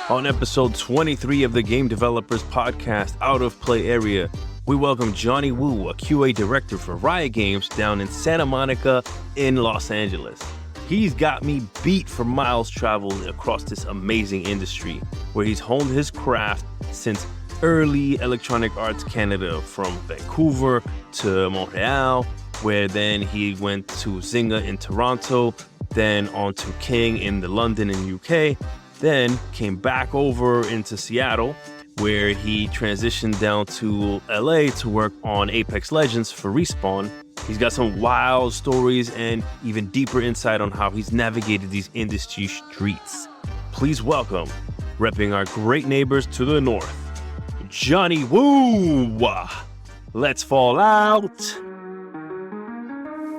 On episode 23 of the Game Developers Podcast Out of Play Area, we welcome Johnny Wu, a QA director for Riot Games down in Santa Monica in Los Angeles. He's got me beat for miles traveled across this amazing industry, where he's honed his craft since early Electronic Arts Canada, from Vancouver to Montreal, where then he went to Zynga in Toronto, then on to King in the London and UK, then came back over into Seattle, where he transitioned down to LA to work on Apex Legends for Respawn. He's got some wild stories and even deeper insight on how he's navigated these industry streets. Please welcome, repping our great neighbors to the north, Johnny Wu. Let's fall out.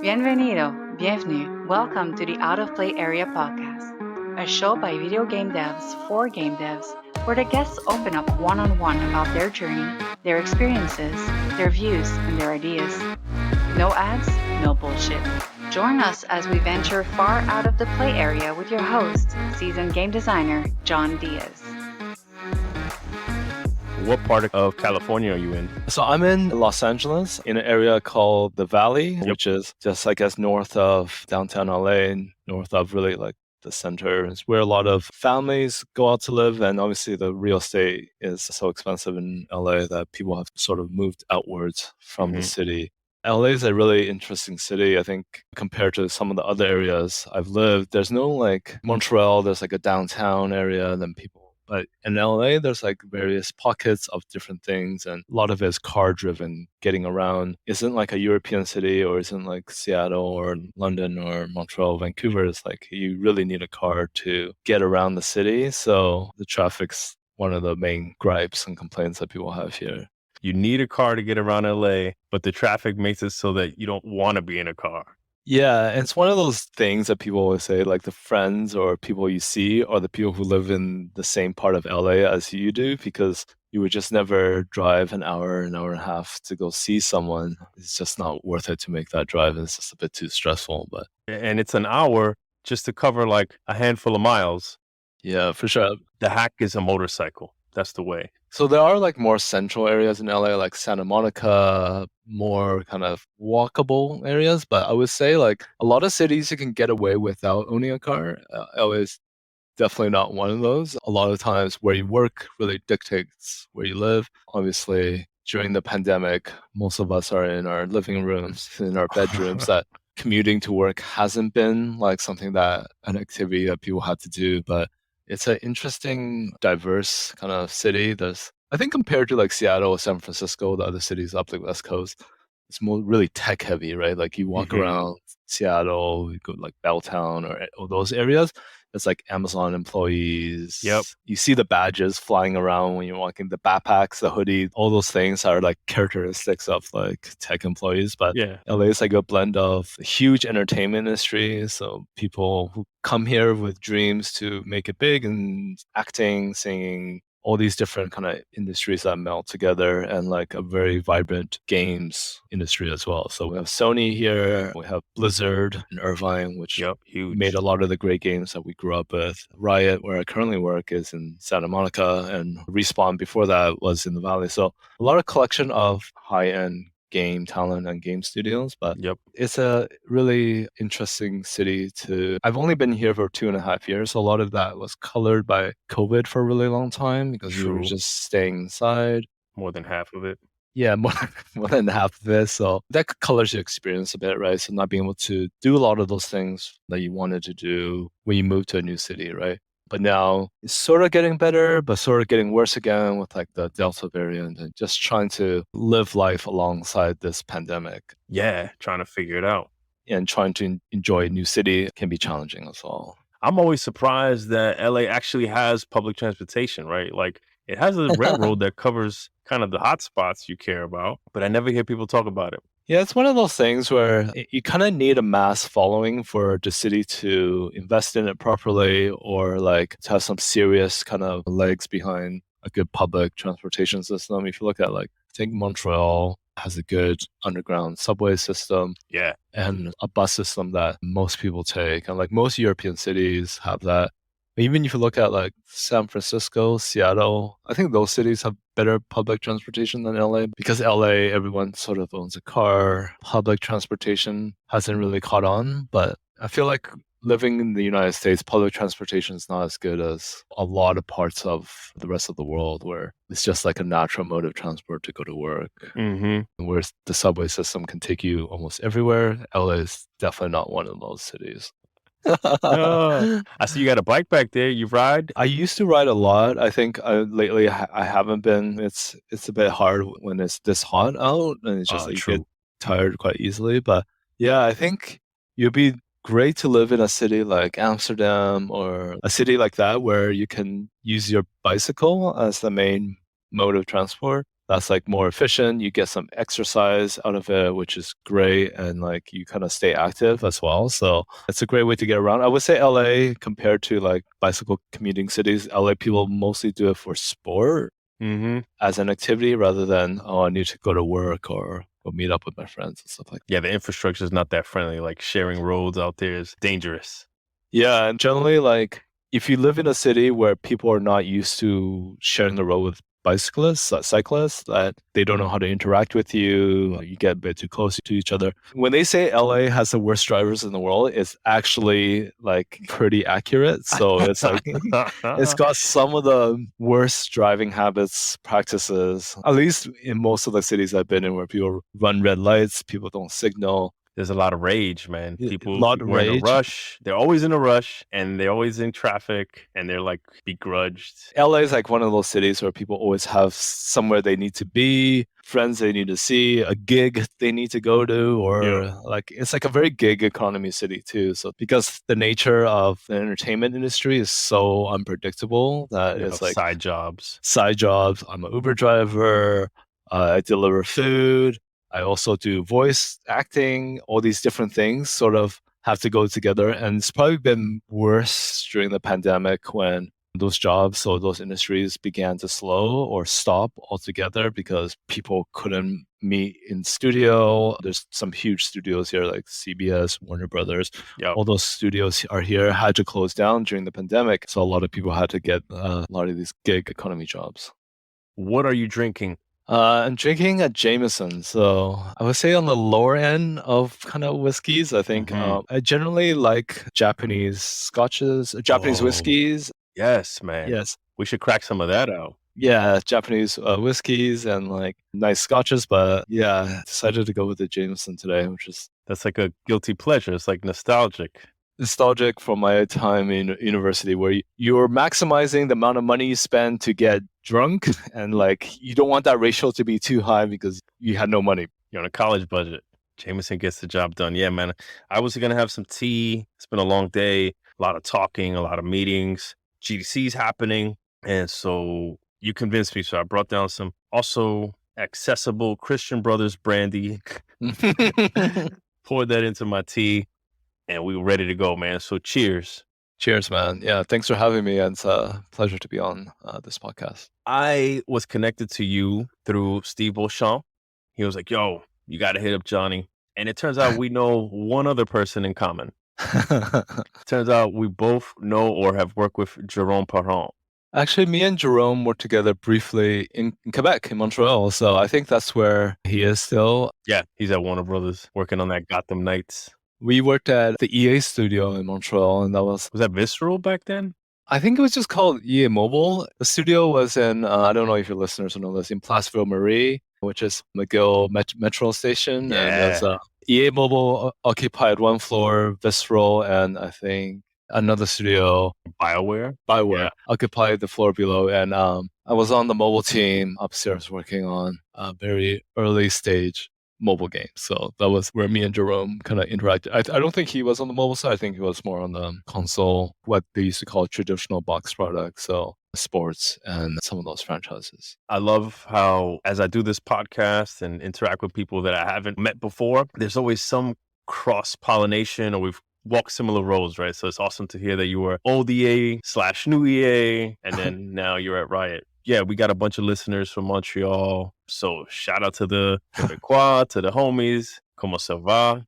Bienvenue. Welcome to the Out of Play Area podcast, a show by video game devs for game devs, where the guests open up one-on-one about their journey, their experiences, their views, and their ideas. No ads, no bullshit. Join us as we venture far out of the play area with your host, seasoned game designer John Diaz. What part of California are you in? So I'm in Los Angeles in an area called the Valley, which is just, I guess, north of downtown LA, north of really like the center. It's where a lot of families go out to live. And obviously the real estate is so expensive in LA that people have sort of moved outwards from the city. LA is a really interesting city, I think, compared to some of the other areas I've lived. There's no like Montreal, there's like a downtown area, then people. But in LA, there's like various pockets of different things, and a lot of it is car driven. Getting around isn't like a European city, or isn't like Seattle or London or Montreal, Vancouver. It's like you really need a car to get around the city. So the traffic's one of the main gripes and complaints that people have here. You need a car to get around LA, but the traffic makes it so that you don't want to be in a car. Yeah, and it's one of those things that people always say, like the friends or people you see are the people who live in the same part of LA as you do, because you would just never drive an hour and a half to go see someone. It's just not worth it to make that drive. It's just a bit too stressful. But And it's an hour just to cover like a handful of miles. yeah, for sure. The hack is a motorcycle. That's the way. So there are like more central areas in LA, like Santa Monica, more kind of walkable areas. But I would say like a lot of cities you can get away without owning a car. LA is definitely not one of those. A lot of times where you work really dictates where you live. Obviously, during the pandemic, most of us are in our living rooms, in our bedrooms. That commuting to work hasn't been like something that an activity that people had to do. But it's an interesting, diverse kind of city. I think compared to like Seattle or San Francisco, the other cities up the West Coast, it's more really tech heavy, right? Like you walk around Seattle, you go like Belltown or those areas. It's like Amazon employees. Yep. You see the badges flying around when you're walking, the backpacks, the hoodie, all those things are like characteristics of like tech employees. But Yeah. LA is like a blend of a huge entertainment industry. So people who come here with dreams to make it big, and acting, singing, all these different kind of industries that melt together, and like a very vibrant games industry as well. So we have Sony here, we have Blizzard in Irvine, which huge. made a lot of the great games that we grew up with. Riot, where I currently work, is in Santa Monica, and Respawn before that was in the Valley. So a lot of collection of high-end game talent and game studios, but it's a really interesting city I've only been here for 2.5 years. So a lot of that was colored by COVID for a really long time, because we were just staying inside. More than half of it. Yeah, more than half of it. So that colors your experience a bit, right? So not being able to do a lot of those things that you wanted to do when you move to a new city, right? But now it's sort of getting better, but sort of getting worse again with like the Delta variant, and just trying to live life alongside this pandemic. Yeah, trying to figure it out. And trying to enjoy a new city can be challenging as well. I'm always surprised that LA actually has public transportation, right? Like it has a railroad that covers kind of the hot spots you care about, but I never hear people talk about it. Yeah, it's one of those things where you kind of need a mass following for the city to invest in it properly, or like to have some serious kind of legs behind a good public transportation system. If you look at like, I think Montreal has a good underground subway system. Yeah. And a bus system that most people take. And like most European cities have that. Even if you look at like San Francisco, Seattle, I think those cities have better public transportation than LA because LA, everyone sort of owns a car. Public transportation hasn't really caught on, but I feel like living in the United States, public transportation is not as good as a lot of parts of the rest of the world where it's just like a natural mode of transport to go to work. Mm-hmm. Whereas the subway system can take you almost everywhere. LA is definitely not one of those cities. I see you got a bike back there. You ride? I used to ride a lot. I think lately I haven't been. It's a bit hard when it's this hot out, and it's just like you True. get tired quite easily. But yeah, I think you'd be great to live in a city like Amsterdam or a city like that where you can use your bicycle as the main mode of transport. That's like more efficient. You get some exercise out of it, which is great. And like you kind of stay active as well. So it's a great way to get around. I would say LA compared to like bicycle commuting cities, LA people mostly do it for sport as an activity rather than, oh, I need to go to work or go meet up with my friends and stuff like that. Yeah, the infrastructure is not that friendly. Like sharing roads out there is dangerous. Yeah. And generally, like if you live in a city where people are not used to sharing the road with bicyclists, cyclists, that they don't know how to interact with you, you get a bit too close to each other. When they say LA has the worst drivers in the world, it's actually like pretty accurate. So it's like it's got some of the worst driving habits, practices, at least in most of the cities I've been in where people run red lights, people don't signal. There's a lot of rage, man. People A lot of were in a rage. rush. They're always in a rush and they're always in traffic and they're like begrudged. LA is like one of those cities where people always have somewhere they need to be, friends they need to see, a gig they need to go to, or like it's like a very gig economy city too. So because the nature of the entertainment industry is so unpredictable that it's like side jobs. I'm an Uber driver. I deliver food. I also do voice acting. All these different things sort of have to go together. And it's probably been worse during the pandemic when those jobs or those industries began to slow or stop altogether because people couldn't meet in studio. There's some huge studios here like CBS, Warner Brothers. Yep. All those studios are here, had to close down during the pandemic. So a lot of people had to get a lot of these gig economy jobs. What are you drinking? I'm drinking a Jameson, so I would say on the lower end of kind of whiskeys. I think I generally like Japanese scotches, Japanese whiskeys. Yes, man. Yes, we should crack some of that out. Yeah, Japanese whiskeys and like nice scotches, but yeah, I decided to go with the Jameson today, which is that's like a guilty pleasure. It's like nostalgic from my time in university where you're maximizing the amount of money you spend to get drunk and like you don't want that ratio to be too high because you had no money. You're on a college budget. Jameson gets the job done. Yeah, man. I was going to have some tea. It's been a long day, a lot of talking, a lot of meetings. GDC's happening. And so you convinced me. So I brought down some also accessible Christian Brothers brandy, poured that into my tea. And we were ready to go, man. So cheers. Cheers, man. Yeah, thanks for having me. And it's a pleasure to be on this podcast. I was connected to you through Steve Beauchamp. He was like, yo, you got to hit up Johnny. And it turns out we know one other person in common. Turns out we both know or have worked with Jerome Parent. Actually, me and Jerome worked together briefly in Quebec, in Montreal. So I think that's where he is still. Yeah, he's at Warner Brothers working on that Gotham Knights. We worked at the EA studio in Montreal, and was that Visceral back then? I think it was just called EA Mobile. The studio was in, I don't know if your listeners will know this, in Place Ville-Marie, which is McGill Metro Station. Yeah. And EA Mobile occupied one floor, Visceral, and I think another studio, BioWare, occupied the floor below. And I was on the mobile team upstairs working on a very early stage mobile game. So that was where me and Jerome kind of interacted. I don't think he was on the mobile side. I think he was more on the console, what they used to call traditional box products. So sports and some of those franchises. I love how, as I do this podcast and interact with people that I haven't met before, there's always some cross-pollination, or we've walked similar roads, right? So it's awesome to hear that you were old EA/new EA, and then now you're at Riot. Yeah, we got a bunch of listeners from Montreal. So shout out to the Quebecois, to the homies. Comment ça va?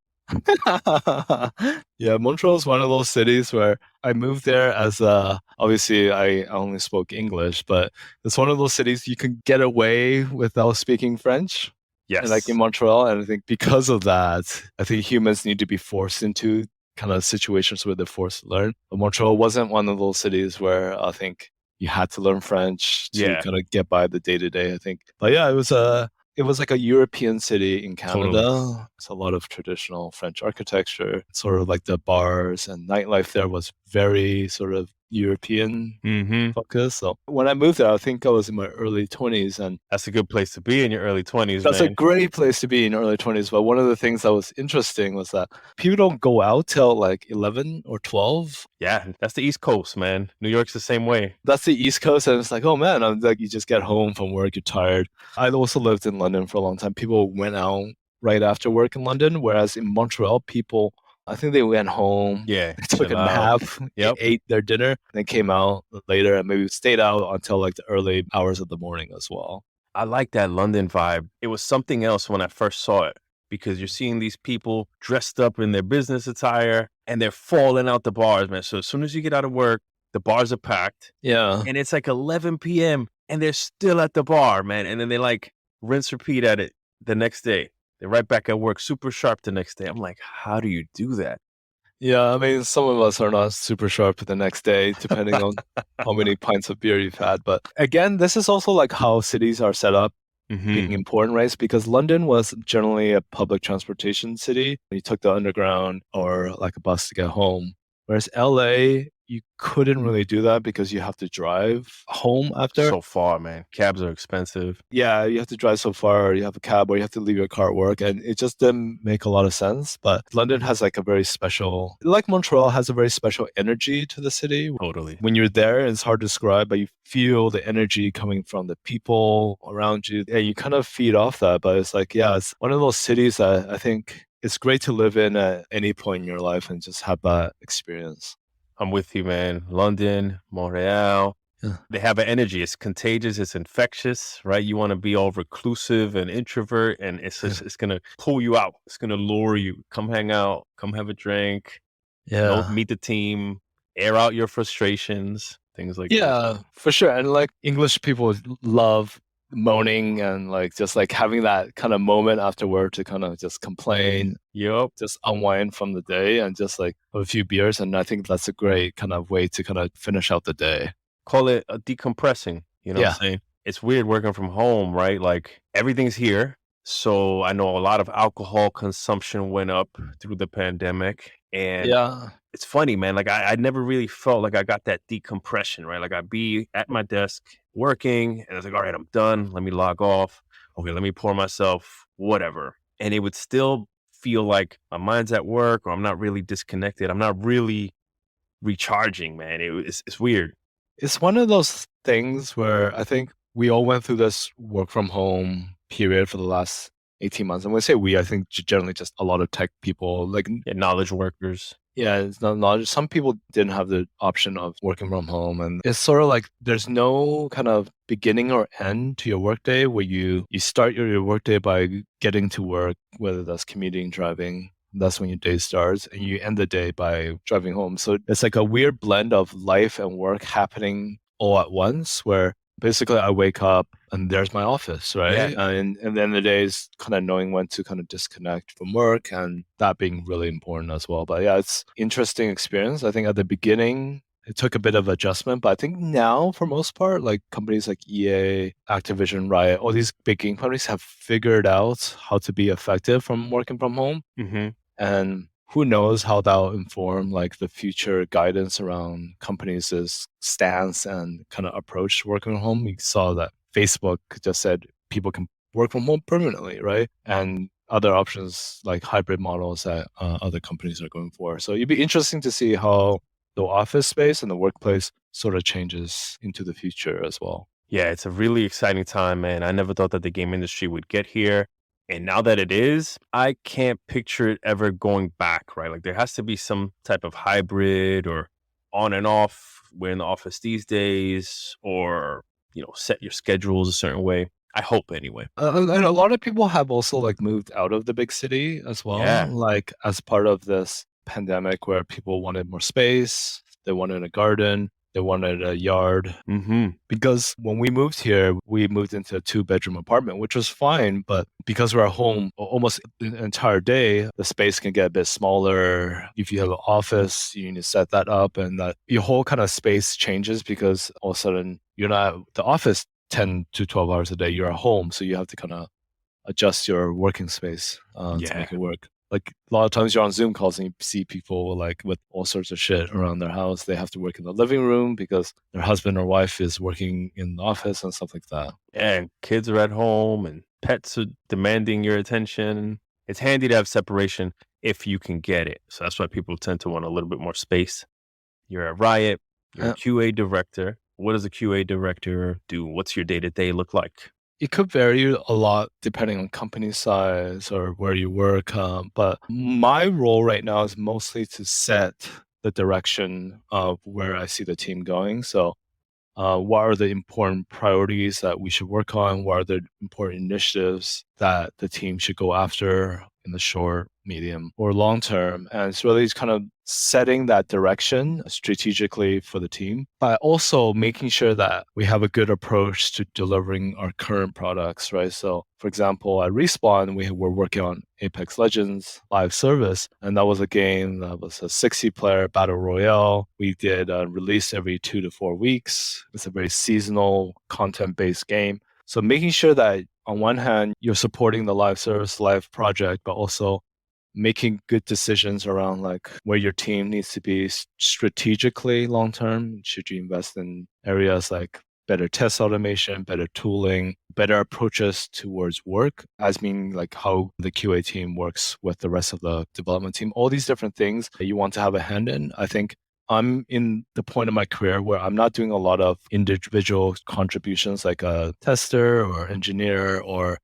Yeah, Montreal is one of those cities where I moved there as a obviously I only spoke English, but it's one of those cities you can get away without speaking French. And like in Yes. Montreal, and I think because of that, I think humans need to be forced into kind of situations where they're forced to learn. But Montreal wasn't one of those cities where I think you had to learn French to Yeah, kind of get by the day to day, I think. But yeah, it was like a European city in totally. Canada. It's a lot of traditional French architecture. Sort of like the bars and nightlife there was very sort of European Hmm. focused. So when I moved there, I think I was in my early 20s, and That's a good place to be in your early 20s, that's a man. great place to be in early 20s. But one of the things that was interesting was that people don't go out till like 11 or 12. Yeah, that's the East Coast, man. New York's the same way. That's the East Coast, and it's like, oh man, I'm like, you just get home from work, you're tired. I also lived in London for a long time. People went out right after work in London, whereas in Montreal, people, I think they went home, Yeah, they took a chill out. nap, Yep. ate their dinner, then came out later and maybe stayed out until like the early hours of the morning as well. I like that London vibe. It was something else when I first saw it because you're seeing these people dressed up in their business attire and they're falling out the bars, man. So as soon as you get out of work, the bars are packed Yeah. and it's like 11 p.m. and they're still at the bar, man. And then they like rinse, repeat at it the next day. They're right back at work, super sharp the next day. I'm like, how do you do that? Yeah, I mean, some of us are not super sharp the next day, depending on how many pints of beer you've had. But again, this is also like how cities are set up being Hmm. important, right? Because London was generally a public transportation city. You took the underground or like a bus to get home. Whereas LA, you couldn't really do that because you have to drive home after. So far, man. Cabs are expensive. Yeah, you have to drive so far, or you have a cab, or you have to leave your car at work, and it just didn't make a lot of sense. But London has like a very special, like Montreal has a very special energy to the city. Totally. When you're there, it's hard to describe, but you feel the energy coming from the people around you, and you kind of feed off that. But it's like, yeah, it's one of those cities that I think it's great to live in at any point in your life and just have that experience. I'm with you, man. London, Montreal. Yeah. They have an energy. It's contagious. It's infectious, right? You want to be all reclusive and introvert, and it's gonna pull you out. It's gonna lure you. Come hang out. Come have a drink. Yeah. Meet the team. Air out your frustrations. Things like this. Yeah, for sure. And like English people love moaning and like just like having that kind of moment afterward to kind of just complain, Yup. just unwind from the day and just like have a few beers. And I think that's a great kind of way to kind of finish out the day. Call it a decompressing. You know what Yeah. I'm saying? It's weird working from home, right? Like everything's here. So I know a lot of alcohol consumption went up through the pandemic. And Yeah. it's funny, man. Like I never really felt like I got that decompression, right? Like I'd be at my desk working and it's like, all right, I'm done. Let me log off. Okay, let me pour myself whatever. And it would still feel like my mind's at work or I'm not really disconnected. I'm not really recharging, man. It's weird. It's one of those things where I think we all went through this work from home period for the last 18 months. And when I say we, I think generally just a lot of tech people, like, Yeah, knowledge workers. yeah, it's not knowledge. Some people didn't have the option of working from home. And it's sort of like there's no kind of beginning or end to your workday where you start your workday by getting to work, whether that's commuting, driving. That's when your day starts, and you end the day by driving home. So it's like a weird blend of life and work happening all at once, where basically I wake up and there's my office, right? Yeah. And then the day is kind of knowing when to kind of disconnect from work, and that being really important as well. But yeah, it's interesting experience. I think at the beginning, it took a bit of adjustment, but I think now, for most part, like companies like EA, Activision, Riot, all these big game companies have figured out how to be effective from working from home. Mm-hmm. And who knows how that'll inform like the future guidance around companies' stance and kind of approach to working from home. We saw that Facebook just said people can work from home permanently, right? And other options like hybrid models that other companies are going for. So it'd be interesting to see how the office space and the workplace sort of changes into the future as well. Yeah, it's a really exciting time, man. I never thought that the game industry would get here. And now that it is, I can't picture it ever going back, right? Like there has to be some type of hybrid or on and off. We're in the office these days, or, set your schedules a certain way. I hope anyway. And a lot of people have also like moved out of the big city as well, Yeah. like as part of this pandemic where people wanted more space, they wanted a garden. They wanted a yard. Mm-hmm. Because when we moved here, we moved into a 2-bedroom apartment, which was fine. But because we're at home almost the entire day, the space can get a bit smaller. If you have an office, you need to set that up, and that your whole kind of space changes because all of a sudden you're not at the office 10 to 12 hours a day. You're at home, so you have to kind of adjust your working space to make it work. Like a lot of times you're on Zoom calls and you see people like with all sorts of shit around their house. They have to work in the living room because their husband or wife is working in the office and stuff like that. And kids are at home and pets are demanding your attention. It's handy to have separation if you can get it. So that's why people tend to want a little bit more space. You're at Riot, you're a QA director. What does a QA director do? What's your day-to-day look like? It could vary a lot depending on company size or where you work. But my role right now is mostly to set the direction of where I see the team going. So what are the important priorities that we should work on? What are the important initiatives that the team should go after in the short, medium, or long term? And it's really kind of setting that direction strategically for the team, but also making sure that we have a good approach to delivering our current products, right? So, for example, at Respawn, we were working on Apex Legends live service, and that was a game that was a 60-player battle royale. We did release every 2 to 4 weeks. It's a very seasonal, content-based game. So making sure that on one hand, you're supporting the live service, live project, but also making good decisions around like where your team needs to be strategically long term. Should you invest in areas like better test automation, better tooling, better approaches towards work, as meaning like how the QA team works with the rest of the development team, all these different things that you want to have a hand in. I think I'm in the point of my career where I'm not doing a lot of individual contributions like a tester or engineer or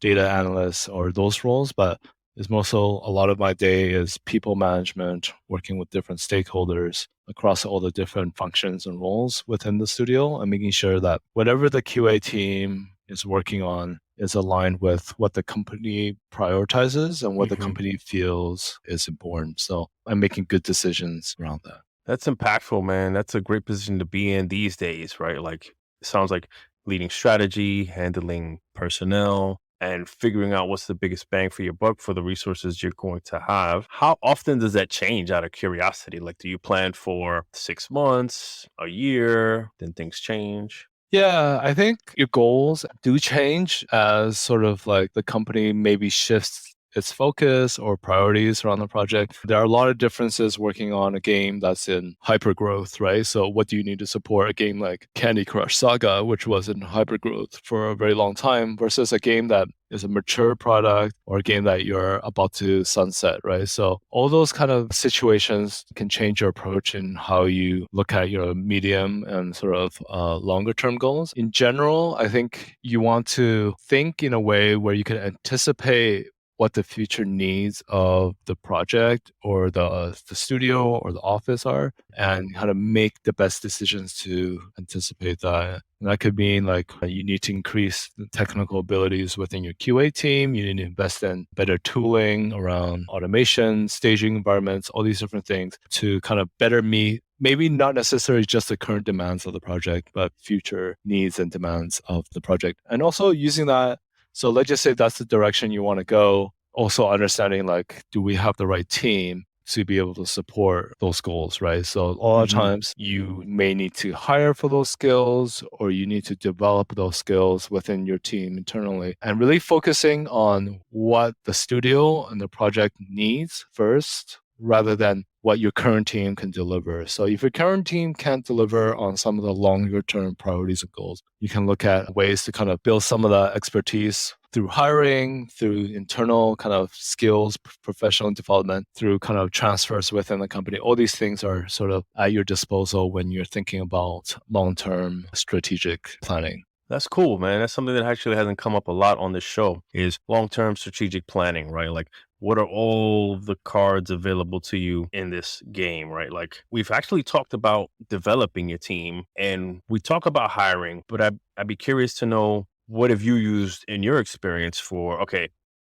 data analyst or those roles, but it's also a lot of my day is people management, working with different stakeholders across all the different functions and roles within the studio, and making sure that whatever the QA team is working on is aligned with what the company prioritizes and what the company feels is important. So I'm making good decisions around that. That's impactful, man. That's a great position to be in these days, right? Like, it sounds like leading strategy, handling personnel, and figuring out what's the biggest bang for your buck for the resources you're going to have. How often does that change out of curiosity? Like, do you plan for 6 months, a year, then things change? Yeah, I think your goals do change as sort of like the company maybe shifts its focus or priorities around the project. There are a lot of differences working on a game that's in hyper growth, right? So what do you need to support a game like Candy Crush Saga, which was in hyper growth for a very long time, versus a game that is a mature product or a game that you're about to sunset, right? So all those kind of situations can change your approach in how you look at your medium and sort of longer term goals. In general, I think you want to think in a way where you can anticipate what the future needs of the project or the studio or the office are, and how to make the best decisions to anticipate that. And that could mean like you need to increase the technical abilities within your QA team. You need to invest in better tooling around automation, staging environments, all these different things to kind of better meet maybe not necessarily just the current demands of the project, but future needs and demands of the project. And also using that. So let's just say that's the direction you want to go. Also understanding like, do we have the right team to be able to support those goals, right? So a lot of times you may need to hire for those skills or you need to develop those skills within your team internally and really focusing on what the studio and the project needs first rather than what your current team can deliver. So if your current team can't deliver on some of the longer term priorities and goals, you can look at ways to kind of build some of that expertise through hiring, through internal kind of skills, professional development, through kind of transfers within the company. All these things are sort of at your disposal when you're thinking about long-term strategic planning. That's cool, man. That's something that actually hasn't come up a lot on this show is long-term strategic planning, right? Like, what are all the cards available to you in this game, right? Like, we've actually talked about developing your team and we talk about hiring, but I'd be curious to know, what have you used in your experience for, okay,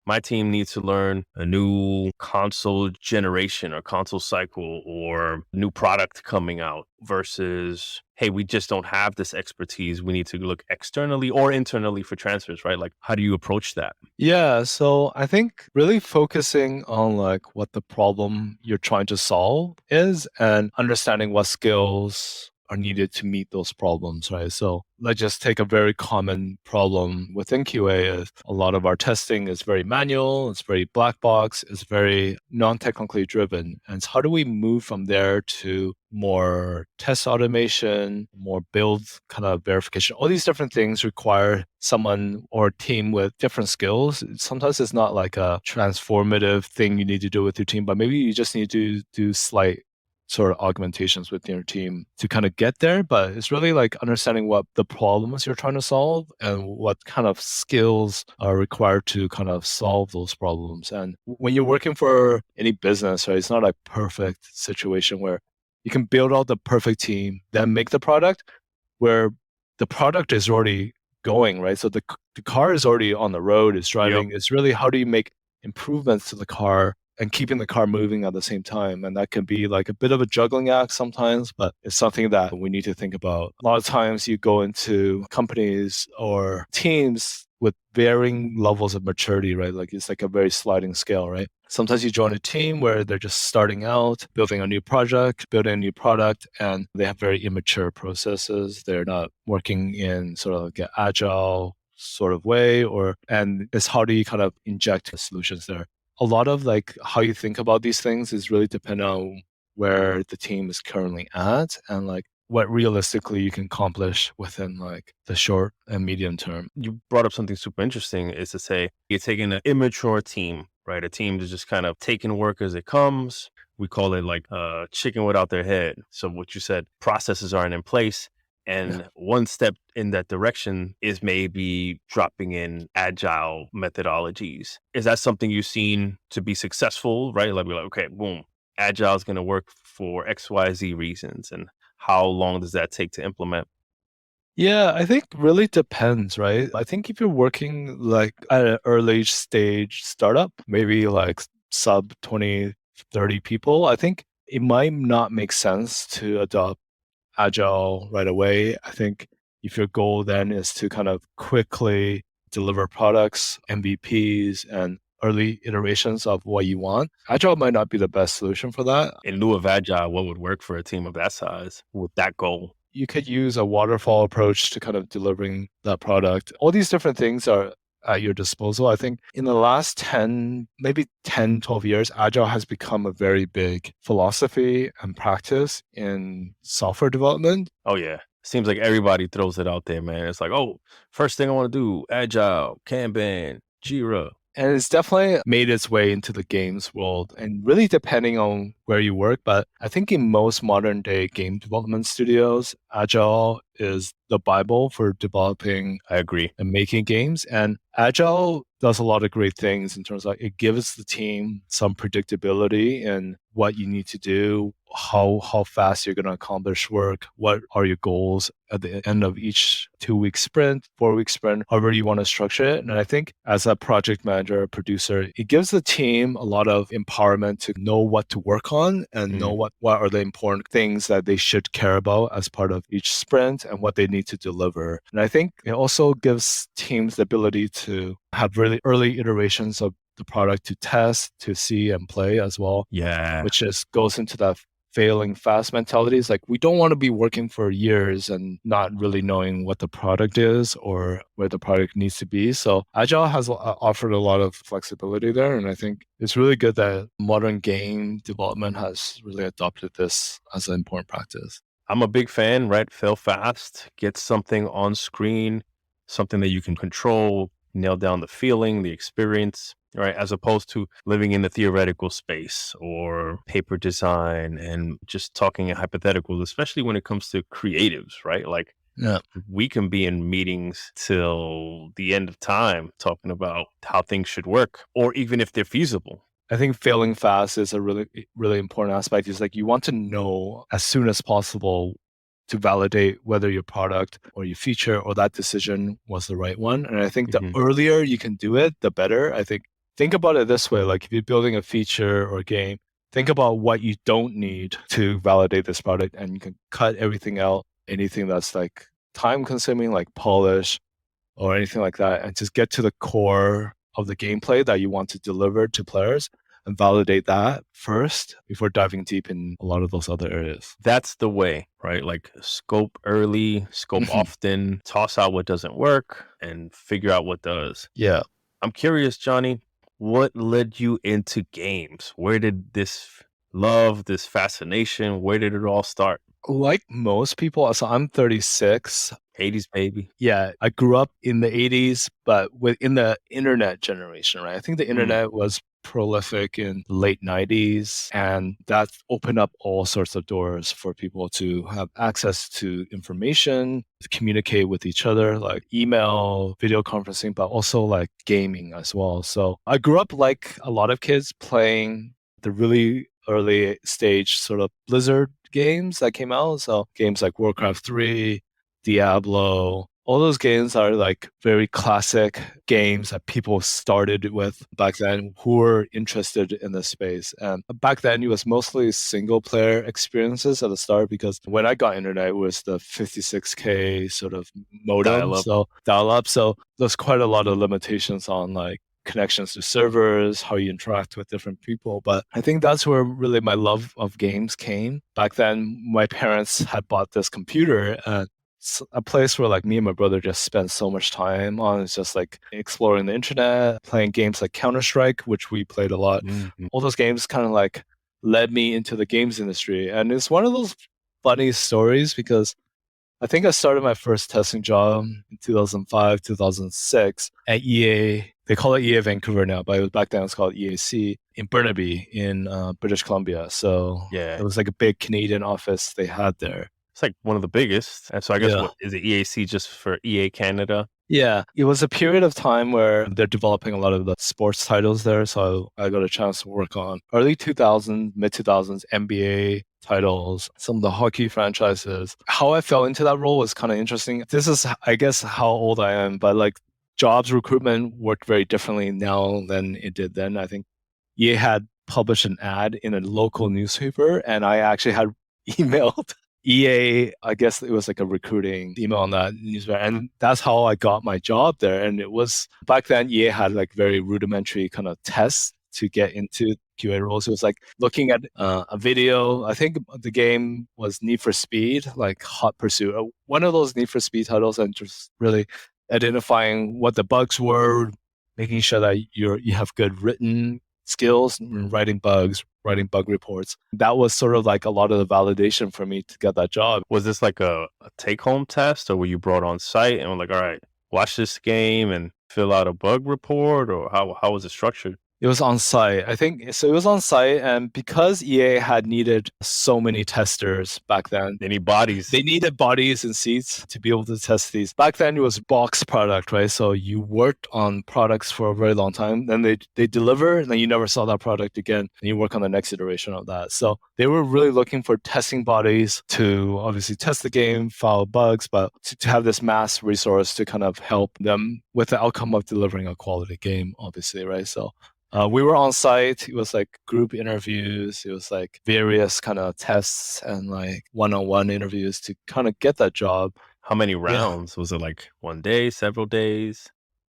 my team needs to learn a new console generation or console cycle or new product coming out versus, hey, we just don't have this expertise. We need to look externally or internally for transfers, right? Like, how do you approach that? Yeah, so I think really focusing on like what the problem you're trying to solve is and understanding what skills are needed to meet those problems, right? So let's just take a very common problem within QA is a lot of our testing is very manual, it's very black box, it's very non-technically driven. And so how do we move from there to more test automation, more build kind of verification? All these different things require someone or a team with different skills. Sometimes it's not like a transformative thing you need to do with your team, but maybe you just need to do slight sort of augmentations within your team to kind of get there. But it's really like understanding what the problems you're trying to solve and what kind of skills are required to kind of solve those problems. And when you're working for any business, right, it's not a perfect situation where you can build out the perfect team, then make the product where the product is already going, right? So the car is already on the road, it's driving. Yep. It's really how do you make improvements to the car and keeping the car moving at the same time. And that can be like a bit of a juggling act sometimes, but it's something that we need to think about. A lot of times you go into companies or teams with varying levels of maturity, right? Like it's like a very sliding scale, right? Sometimes you join a team where they're just starting out, building a new project, building a new product, and they have very immature processes. They're not working in sort of like an agile sort of way, and it's how do you kind of inject solutions there? A lot of like how you think about these things is really dependent on where the team is currently at and like what realistically you can accomplish within like the short and medium term. You brought up something super interesting is to say you're taking an immature team, right? A team that's just kind of taking work as it comes. We call it like a chicken without their head. So what you said, processes aren't in place. And one step in that direction is maybe dropping in agile methodologies. Is that something you've seen to be successful, right? Like, we're like, okay, boom, agile is going to work for XYZ reasons. And how long does that take to implement? Yeah, I think really depends, right? I think if you're working like at an early stage startup, maybe like sub 20, 30 people, I think it might not make sense to adopt agile right away. I think if your goal then is to kind of quickly deliver products, MVPs, and early iterations of what you want, agile might not be the best solution for that. In lieu of agile, what would work for a team of that size with that goal? You could use a waterfall approach to kind of delivering that product. All these different things are at your disposal. I think in the last 10, maybe 10, 12 years, agile has become a very big philosophy and practice in software development. Oh, yeah. Seems like everybody throws it out there, man. It's like, oh, first thing I want to do, agile, Kanban, Jira. And it's definitely made its way into the games world and really depending on where you work. But I think in most modern day game development studios, agile is the Bible for developing. I agree. And making games. And agile does a lot of great things in terms of it gives the team some predictability in what you need to do, how fast you're going to accomplish work, what are your goals at the end of each 2-week sprint, 4-week sprint, however you want to structure it. And I think as a project manager, producer, it gives the team a lot of empowerment to know what to work on and know what are the important things that they should care about as part of each sprint and what they need to deliver. And I think it also gives teams the ability to have really early iterations of the product to test, to see and play as well. Yeah. Which just goes into that failing fast mentality. It's like we don't want to be working for years and not really knowing what the product is or where the product needs to be. So agile has offered a lot of flexibility there. And I think it's really good that modern game development has really adopted this as an important practice. I'm a big fan, right? Fail fast, get something on screen, something that you can control, nail down the feeling, the experience, right? As opposed to living in the theoretical space or paper design and just talking in hypotheticals, especially when it comes to creatives, right? Like we can be in meetings till the end of time talking about how things should work or even if they're feasible. I think failing fast is a really, really important aspect. Is like you want to know as soon as possible to validate whether your product or your feature or that decision was the right one. And I think the earlier you can do it, the better. I think think about it this way, like if you're building a feature or a game, think about what you don't need to validate this product, and you can cut everything out, anything that's like time consuming, like polish or anything like that, and just get to the core of the gameplay that you want to deliver to players and validate that first before diving deep in a lot of those other areas. That's the way, right? Like scope early, scope often, toss out what doesn't work, and figure out what does. Yeah. I'm curious, Johnny, what led you into games? Where did this love, this fascination, where did it all start? Like most people, so I'm 36. 80s baby. Yeah, I grew up in the 80s, but within the internet generation, right? I think the internet was prolific in the late 90s, and that opened up all sorts of doors for people to have access to information, to communicate with each other, like email, video conferencing, but also like gaming as well. So I grew up like a lot of kids playing the really early stage sort of Blizzard games that came out. So games like Warcraft 3, Diablo, all those games are like very classic games that people started with back then who were interested in this space. And back then it was mostly single player experiences at the start, because when I got internet it was the 56K sort of modem, Dial-up. so dial up. So there's quite a lot of limitations on like connections to servers, how you interact with different people. But I think that's where really my love of games came. Back then, my parents had bought this computer, and a place where like me and my brother just spent so much time on. It's just like exploring the internet, playing games like Counter-Strike, which we played a lot. All those games kind of like led me into the games industry. And it's one of those funny stories because I think I started my first testing job in 2005, 2006 at EA. They call it EA Vancouver now, but it was back then it was called EAC in Burnaby in British Columbia. So Yeah. it was like a big Canadian office they had there. It's like one of the biggest. And so I guess Yeah. what is it, EAC just for EA Canada? Yeah, it was a period of time where they're developing a lot of the sports titles there. So I got a chance to work on early 2000s, mid 2000s NBA titles, some of the hockey franchises. How I fell into that role was kind of interesting. This is, I guess, how old I am, but like jobs recruitment worked very differently now than it did then. I think EA had published an ad in a local newspaper, and I actually had emailed EA, I guess it was like a recruiting email on that newspaper. And that's how I got my job there. And it was back then, EA had like very rudimentary kind of tests to get into QA roles. It was like looking at a video. I think the game was Need for Speed, like Hot Pursuit, one of those Need for Speed titles, and just really identifying what the bugs were, making sure that you have good written skills, writing bugs, writing bug reports. That was sort of like a lot of the validation for me to get that job. Was this like a take-home test, or were you brought on site and were like, all right, watch this game and fill out a bug report, or how was it structured? It was on site. I think so. It was on site, and because EA had needed so many testers back then, They need bodies. they needed bodies and seats to be able to test these. Back then, it was box product, right? So you worked on products for a very long time, then they deliver, and then you never saw that product again, and you work on the next iteration of that. So they were really looking for testing bodies to obviously test the game, file bugs, but to have this mass resource to kind of help them with the outcome of delivering a quality game, obviously, right? So we were on site. It was like group interviews. It was like various kind of tests and like one-on-one interviews to kind of get that job. How many rounds? Was it like one day, several days?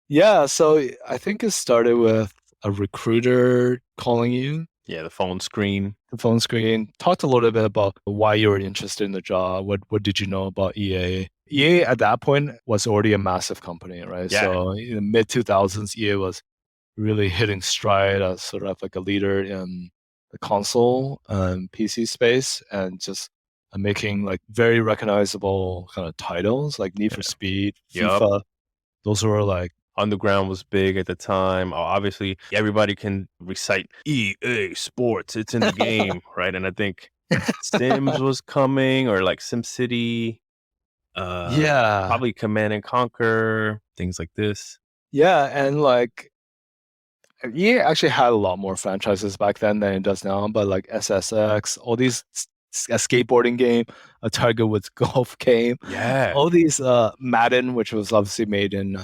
Yeah, so I think it started with a recruiter calling you, Yeah, the phone screen. the phone screen, talked a little bit about why you were interested in the job. What did you know about EA? EA at that point was already a massive company, right? Yeah. So in the mid 2000s, EA was really hitting stride as sort of like a leader in the console and PC space, and just making like very recognizable kind of titles like Need for Speed, Yup. FIFA. Those were like, Underground was big at the time. Obviously, everybody can recite EA Sports. It's in the game, right? And I think Sims was coming, or like SimCity. yeah, Probably Command and Conquer, things like this. yeah, and like EA actually had a lot more franchises back then than it does now, but like SSX, all these a skateboarding game, a Tiger Woods golf game, Yeah. all these Madden, which was obviously made in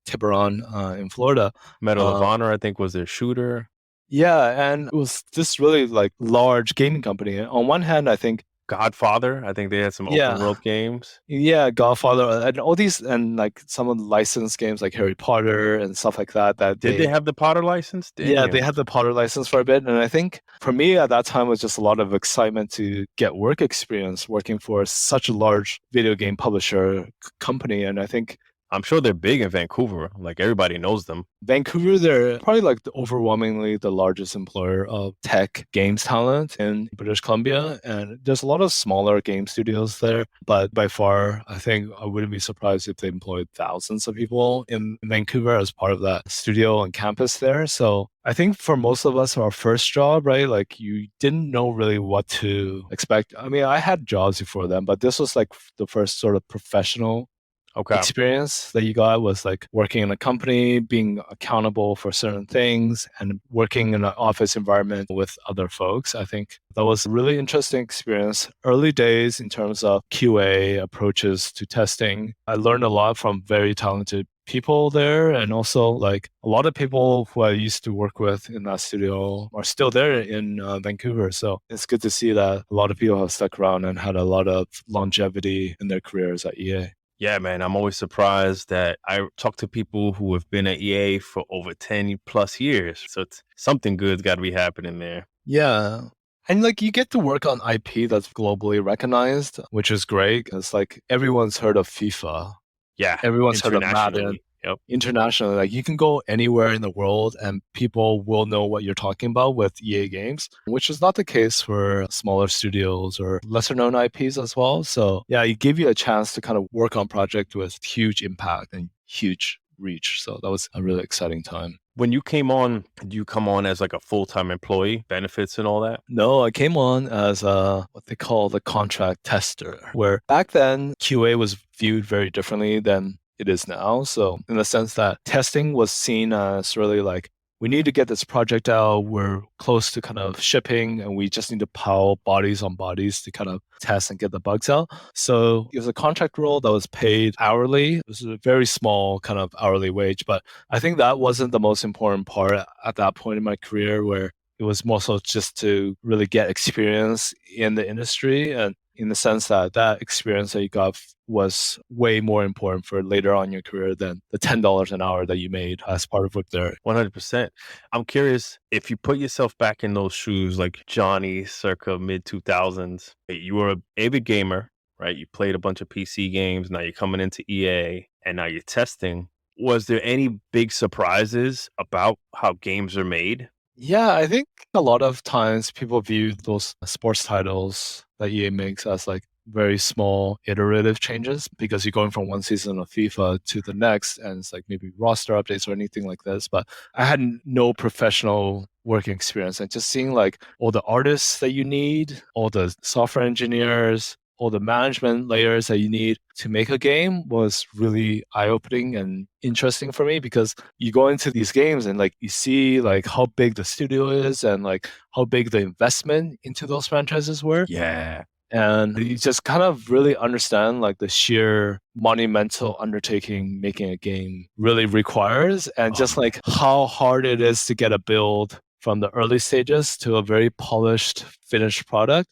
Tiburon in Florida. Medal of Uh, Honor, I think, was their shooter. yeah, and it was this really like large gaming company. On one hand, I think, Godfather, I think they had some open yeah, world games. yeah, Godfather and all these, and like some of the licensed games like Harry Potter and stuff like that. Did they have the Potter license? Yeah, they Damn. had the Potter license for a bit. And I think for me at that time was just a lot of excitement to get work experience working for such a large video game publisher company. And I think I'm sure they're big in Vancouver. Like everybody knows them. Vancouver, they're probably like overwhelmingly the largest employer of tech games talent in British Columbia. And there's a lot of smaller game studios there. But by far, I think I wouldn't be surprised if they employed thousands of people in Vancouver as part of that studio and campus there. So I think for most of us, our first job, right? Like you didn't know really what to expect. I mean, I had jobs before then, but this was like the first sort of professional Okay. experience that you got was like working in a company, being accountable for certain things, and working in an office environment with other folks. I think that was a really interesting experience. Early days in terms of QA approaches to testing. I learned a lot from very talented people there, and also like a lot of people who I used to work with in that studio are still there in Vancouver. So it's good to see that a lot of people have stuck around and had a lot of longevity in their careers at EA. Yeah, man, I'm always surprised that I talk to people who have been at EA for over 10 plus years. So it's something good's got to be happening there. Yeah. And like you get to work on IP that's globally recognized, which is great because like everyone's heard of FIFA. Yeah, Everyone's heard of Madden. internationally. Yep. Internationally, like you can go anywhere in the world and people will know what you're talking about with EA games, which is not the case for smaller studios or lesser known IPs as well. So yeah, it gave you a chance to kind of work on project with huge impact and huge reach. So that was a really exciting time. When you came on, did you come on as like a full-time employee, benefits and all that? No, I came on as what they call the contract tester, where back then QA was viewed very differently than it is now. So in the sense that testing was seen as really like, we need to get this project out. We're close to kind of shipping and we just need to pile bodies on bodies to kind of test and get the bugs out. So it was a contract role that was paid hourly. It was a very small kind of hourly wage, but I think that wasn't the most important part at that point in my career where it was more so just to really get experience in the industry, and in the sense that that experience that you got was way more important for later on in your career than the $10 an hour that you made as part of work there. 100%. I'm curious if you put yourself back in those shoes, like Johnny circa mid 2000s, you were an avid gamer, right? You played a bunch of PC games. Now you're coming into EA and now you're testing. Was there any big surprises about how games are made? Yeah, I think a lot of times people view those sports titles that EA makes as like very small iterative changes because you're going from one season of FIFA to the next and it's like maybe roster updates or anything like this. But I had no professional working experience and just seeing like all the artists that you need, all the software engineers, all the management layers that you need to make a game was really eye-opening and interesting for me because you go into these games and like you see like how big the studio is and like how big the investment into those franchises were. Yeah. And you just kind of really understand like the sheer monumental undertaking making a game really requires and just like how hard it is to get a build from the early stages to a very polished finished product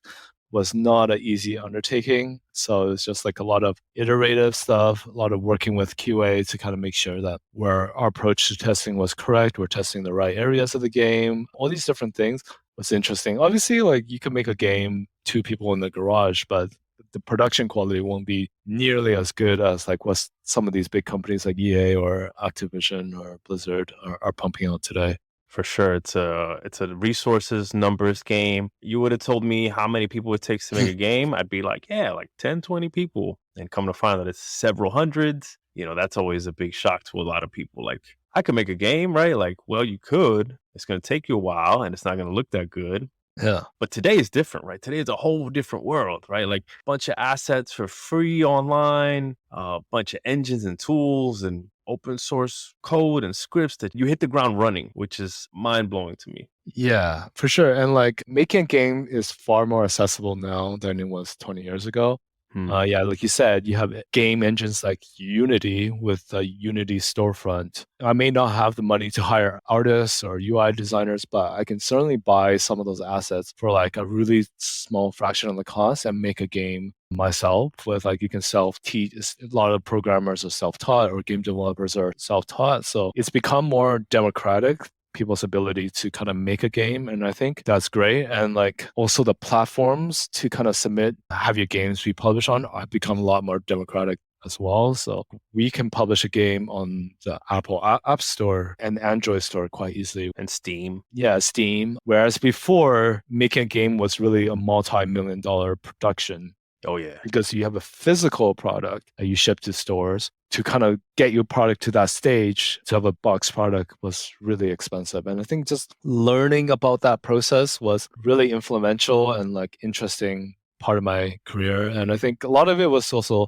was not an easy undertaking. So it's just like a lot of iterative stuff, a lot of working with QA to kind of make sure that where our approach to testing was correct, we're testing the right areas of the game, all these different things was interesting. Obviously, like you can make a game, two people in the garage, but the production quality won't be nearly as good as like what some of these big companies like EA or Activision or Blizzard are pumping out today. For sure. It's a resources numbers game. You would have told me how many people it takes to make a game. I'd be like, yeah, like 10, 20 people. And come to find that it's several hundreds. That's always a big shock to a lot of people. Like, I could make a game, right? Like, well, you could. It's going to take you a while and it's not going to look that good. Yeah. But today is different, right? Today is a whole different world, right? Like a bunch of assets for free online, a bunch of engines and tools and open source code and scripts that you hit the ground running, which is mind blowing to me. Yeah, for sure. And like making a game is far more accessible now than it was 20 years ago. Yeah, like you said, you have game engines like Unity with a Unity storefront. I may not have the money to hire artists or UI designers, but I can certainly buy some of those assets for like a really small fraction of the cost and make a game myself with like you can self-teach. A lot of programmers are self-taught or game developers are self-taught. So it's become more democratic people's ability to kind of make a game. And I think that's great. And like also the platforms to kind of have your games be published on have become a lot more democratic as well. So we can publish a game on the Apple App Store and Android Store quite easily. And Steam. Yeah, Steam. Whereas before, making a game was really a multi-million-dollar production. Oh, yeah. Because you have a physical product that you ship to stores. To kind of get your product to that stage, to have a box product was really expensive. And I think just learning about that process was really influential and like interesting part of my career. And I think a lot of it was also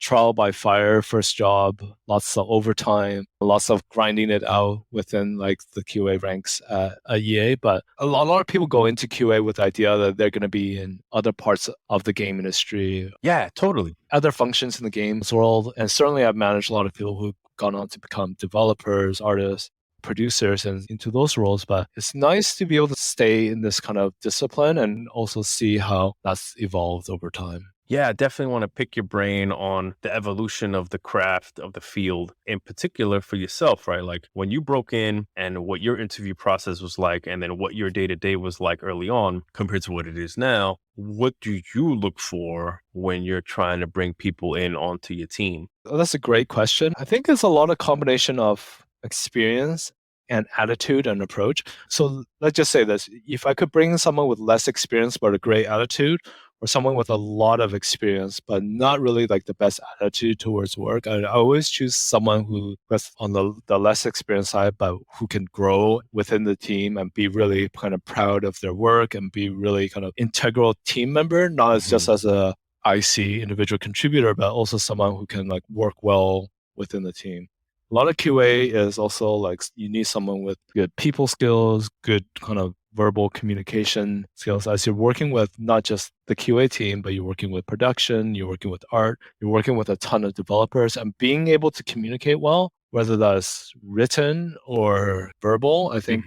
trial by fire, first job, lots of overtime, lots of grinding it out within like the QA ranks at EA. But a lot of people go into QA with the idea that they're going to be in other parts of the game industry. Yeah, totally. Other functions in the games world. And certainly I've managed a lot of people who've gone on to become developers, artists, producers and into those roles. But it's nice to be able to stay in this kind of discipline and also see how that's evolved over time. Yeah, I definitely want to pick your brain on the evolution of the craft of the field, in particular for yourself, right? Like when you broke in and what your interview process was like, and then what your day-to-day was like early on compared to what it is now. What do you look for when you're trying to bring people in onto your team? Well, that's a great question. I think it's a lot of combination of experience and attitude and approach. So let's just say this. If I could bring someone with less experience but a great attitude, or someone with a lot of experience but not really like the best attitude towards work, I always choose someone who was on the less experienced side but who can grow within the team and be really kind of proud of their work and be really kind of integral team member, not as just as a IC individual contributor, but also someone who can like work well within the team. A lot of QA is also like you need someone with good people skills, good kind of verbal communication skills as you're working with not just the QA team, but you're working with production, you're working with art, you're working with a ton of developers, and being able to communicate well, whether that's written or verbal, I think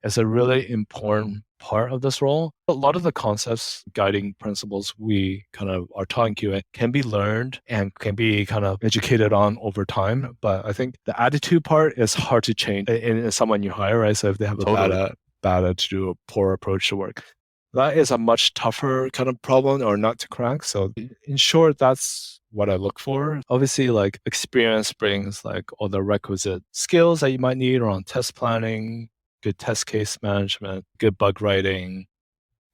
is a really important part of this role. A lot of the concepts, guiding principles we kind of are taught in QA can be learned and can be kind of educated on over time. But I think the attitude part is hard to change in someone you hire, right? So if they have a bad attitude or poor approach to work, that is a much tougher kind of problem or not to crack. So in short, that's what I look for. Obviously, like experience brings like all the requisite skills that you might need around test planning, good test case management, good bug writing,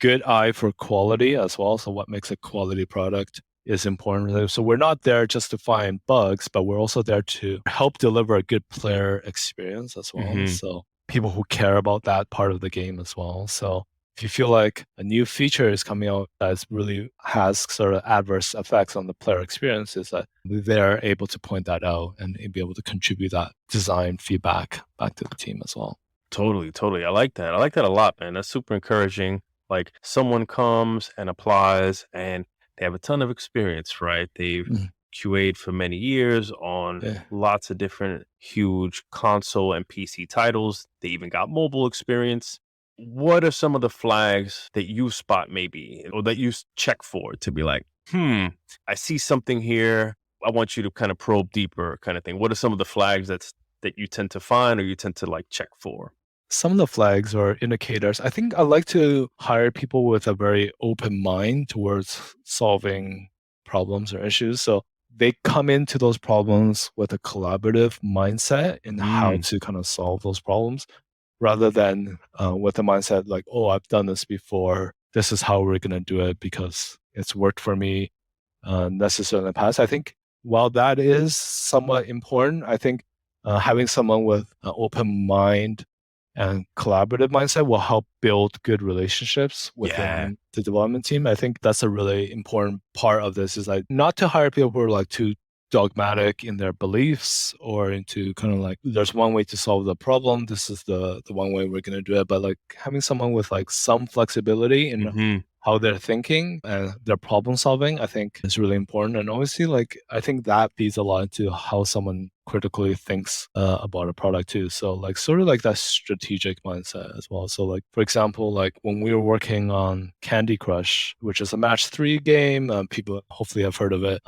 good eye for quality as well. So what makes a quality product is important. So we're not there just to find bugs, but we're also there to help deliver a good player experience as well. So people who care about that part of the game as well. So if you feel like a new feature is coming out that really has sort of adverse effects on the player experience, is that they're able to point that out and be able to contribute that design feedback back to the team as well. Totally. I like that. I like that a lot, man. That's super encouraging. Like someone comes and applies and they have a ton of experience, right? They've QA'd for many years on lots of different huge console and PC titles. They even got mobile experience. What are some of the flags that you spot maybe or that you check for to be like, I see something here. I want you to kind of probe deeper kind of thing. What are some of the flags that you tend to find or you tend to like check for? Some of the flags or indicators, I think I like to hire people with a very open mind towards solving problems or issues. So they come into those problems with a collaborative mindset in how to kind of solve those problems rather than with a mindset like, oh, I've done this before. This is how we're going to do it because it's worked for me necessarily in the past. I think while that is somewhat important, I think having someone with an open mind and collaborative mindset will help build good relationships within the development team. I think that's a really important part of this is like not to hire people who are like too dogmatic in their beliefs or into kind of like, there's one way to solve the problem. This is the one way we're going to do it. But like having someone with like some flexibility in how they're thinking and their problem solving, I think is really important. And obviously, like, I think that feeds a lot into how someone critically thinks about a product too. So like sort of like that strategic mindset as well. So like, for example, like when we were working on Candy Crush, which is a match 3 game, people hopefully have heard of it.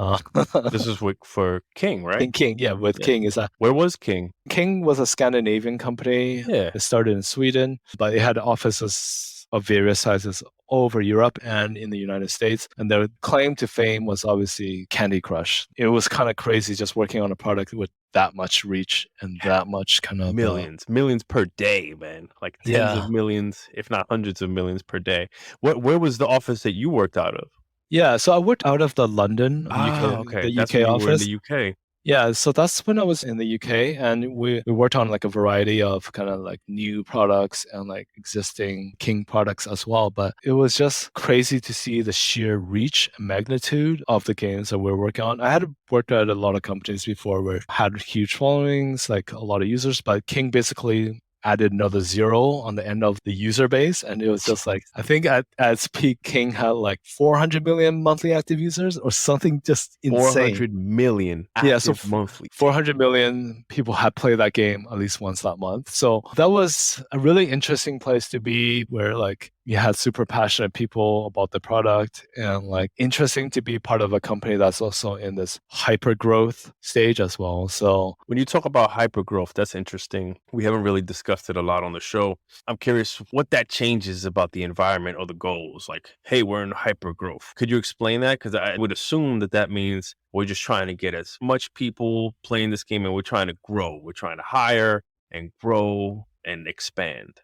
This is for King, right? King, yeah, with Yeah. King is that Where was King? King was a Scandinavian company. Yeah. It started in Sweden, but it had offices of various sizes all over Europe and in the United States. And their claim to fame was obviously Candy Crush. It was kind of crazy just working on a product with that much reach and that much kind of millions per day, man. Like tens of millions, if not hundreds of millions per day. Where was the office that you worked out of? Yeah, so I worked out of the London, UK, okay. the That's UK when you office. were in the UK. Yeah, so that's when I was in the UK, and we worked on like a variety of kind of like new products and like existing King products as well. But it was just crazy to see the sheer reach and magnitude of the games that we're working on. I had worked at a lot of companies before where had huge followings, like a lot of users, but King basically added another 0 on the end of the user base. And it was just like, I think at its peak, King had like 400 million monthly active users or something just insane. 400 million active monthly. 400 million people had played that game at least once that month. So that was a really interesting place to be where like you had super passionate people about the product and like interesting to be part of a company that's also in this hyper growth stage as well. So when you talk about hyper growth, that's interesting. We haven't really discussed it a lot on the show. I'm curious what that changes about the environment or the goals. Like, hey, we're in hyper growth. Could you explain that? Because I would assume that means we're just trying to get as much people playing this game and we're trying to grow. We're trying to hire and grow and expand.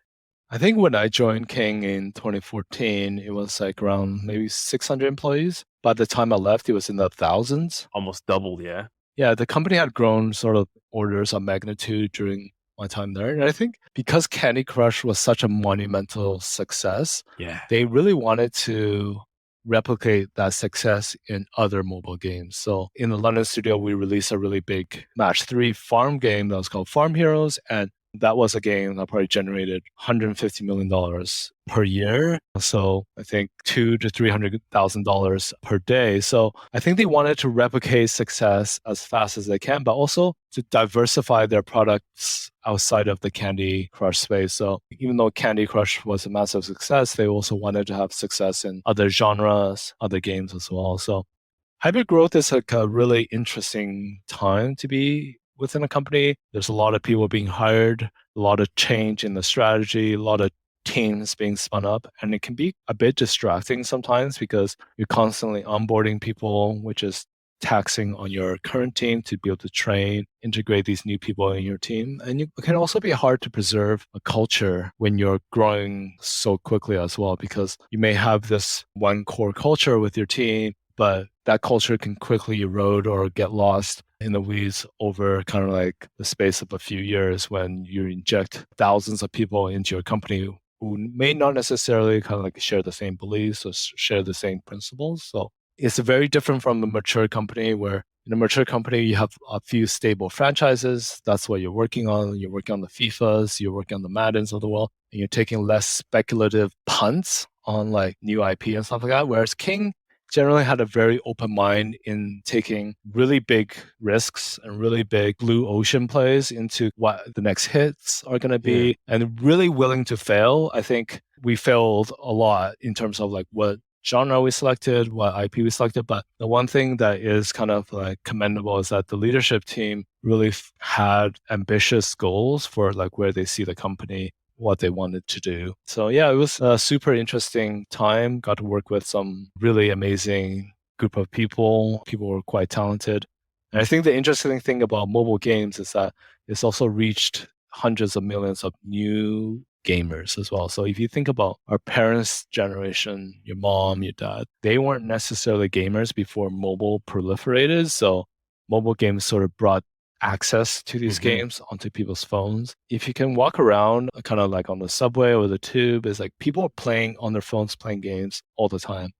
I think when I joined King in 2014, it was like around maybe 600 employees. By the time I left, it was in the thousands. Almost doubled, yeah. Yeah, the company had grown sort of orders of magnitude during my time there. And I think because Candy Crush was such a monumental success, they really wanted to replicate that success in other mobile games. So in the London studio, we released a really big match 3 farm game that was called Farm Heroes. And that was a game that probably generated $150 million per year. So I think $200,000 to $300,000 per day. So I think they wanted to replicate success as fast as they can, but also to diversify their products outside of the Candy Crush space. So even though Candy Crush was a massive success, they also wanted to have success in other genres, other games as well. So hybrid growth is like a really interesting time to be within a company. There's a lot of people being hired, a lot of change in the strategy, a lot of teams being spun up. And it can be a bit distracting sometimes because you're constantly onboarding people, which is taxing on your current team to be able to train, integrate these new people in your team. And it can also be hard to preserve a culture when you're growing so quickly as well, because you may have this one core culture with your team, but that culture can quickly erode or get lost in the weeds over kind of like the space of a few years when you inject thousands of people into your company who may not necessarily kind of like share the same beliefs or share the same principles. So it's very different from a mature company where in a mature company, you have a few stable franchises. That's what you're working on. You're working on the FIFAs, you're working on the Maddens of the world, and you're taking less speculative punts on like new IP and stuff like that. Whereas King generally had a very open mind in taking really big risks and really big blue ocean plays into what the next hits are going to be and really willing to fail. I think we failed a lot in terms of like what genre we selected, what IP we selected. But the one thing that is kind of like commendable is that the leadership team really had ambitious goals for like where they see the company, what they wanted to do. So yeah, it was a super interesting time. Got to work with some really amazing group of people. People were quite talented. And I think the interesting thing about mobile games is that it's also reached hundreds of millions of new gamers as well. So if you think about our parents' generation, your mom, your dad, they weren't necessarily gamers before mobile proliferated. So mobile games sort of brought access to these games onto people's phones. If you can walk around kind of like on the subway or the tube, it's like people are playing on their phones, playing games all the time.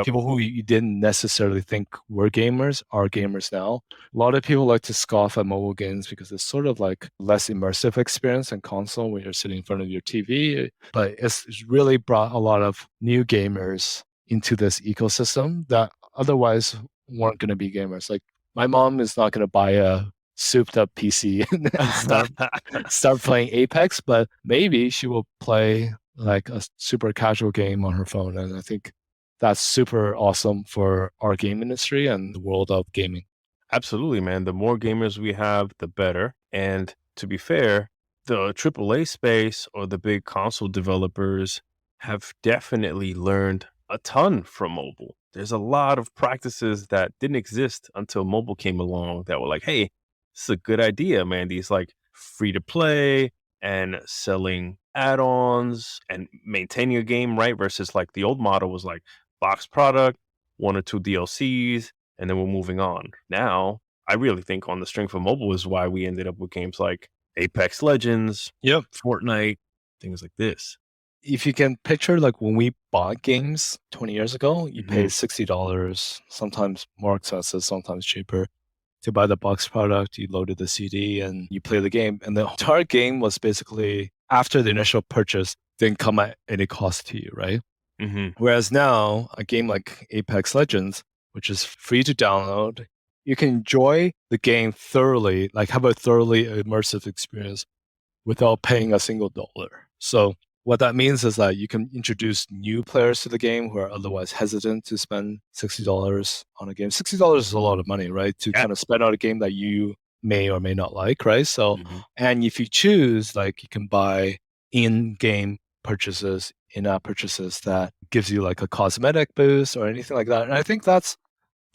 People who you didn't necessarily think were gamers are gamers now. A lot of people like to scoff at mobile games because it's sort of like less immersive experience than console when you're sitting in front of your TV. But it's really brought a lot of new gamers into this ecosystem that otherwise weren't going to be gamers. Like my mom is not going to buy a souped up PC and start playing Apex, but maybe she will play like a super casual game on her phone. And I think that's super awesome for our game industry and the world of gaming. Absolutely, man. The more gamers we have, the better. And to be fair, the AAA space or the big console developers have definitely learned a ton from mobile. There's a lot of practices that didn't exist until mobile came along that were like, hey, this is a good idea, man. These like free to play and selling add-ons and maintaining a game, right? Versus like the old model was like box product, one or two DLCs, and then we're moving on. Now, I really think on the strength of mobile is why we ended up with games like Apex Legends, Yep. Fortnite, things like this. If you can picture like when we bought games 20 years ago, you Mhm. pay $60, sometimes more expensive, sometimes cheaper to buy the box product. You loaded the CD and you play the game. And the entire game was basically after the initial purchase didn't come at any cost to you, right? Mhm. Whereas now, a game like Apex Legends, which is free to download, you can enjoy the game thoroughly, like have a thoroughly immersive experience without paying a single dollar. So what that means is that you can introduce new players to the game who are otherwise hesitant to spend $60 on a game. $60 is a lot of money, right? To Yeah. kind of spend on a game that you may or may not like, right? So, Mhm. and if you choose, like you can buy in-game purchases, in-app purchases that gives you like a cosmetic boost or anything like that. And I think that's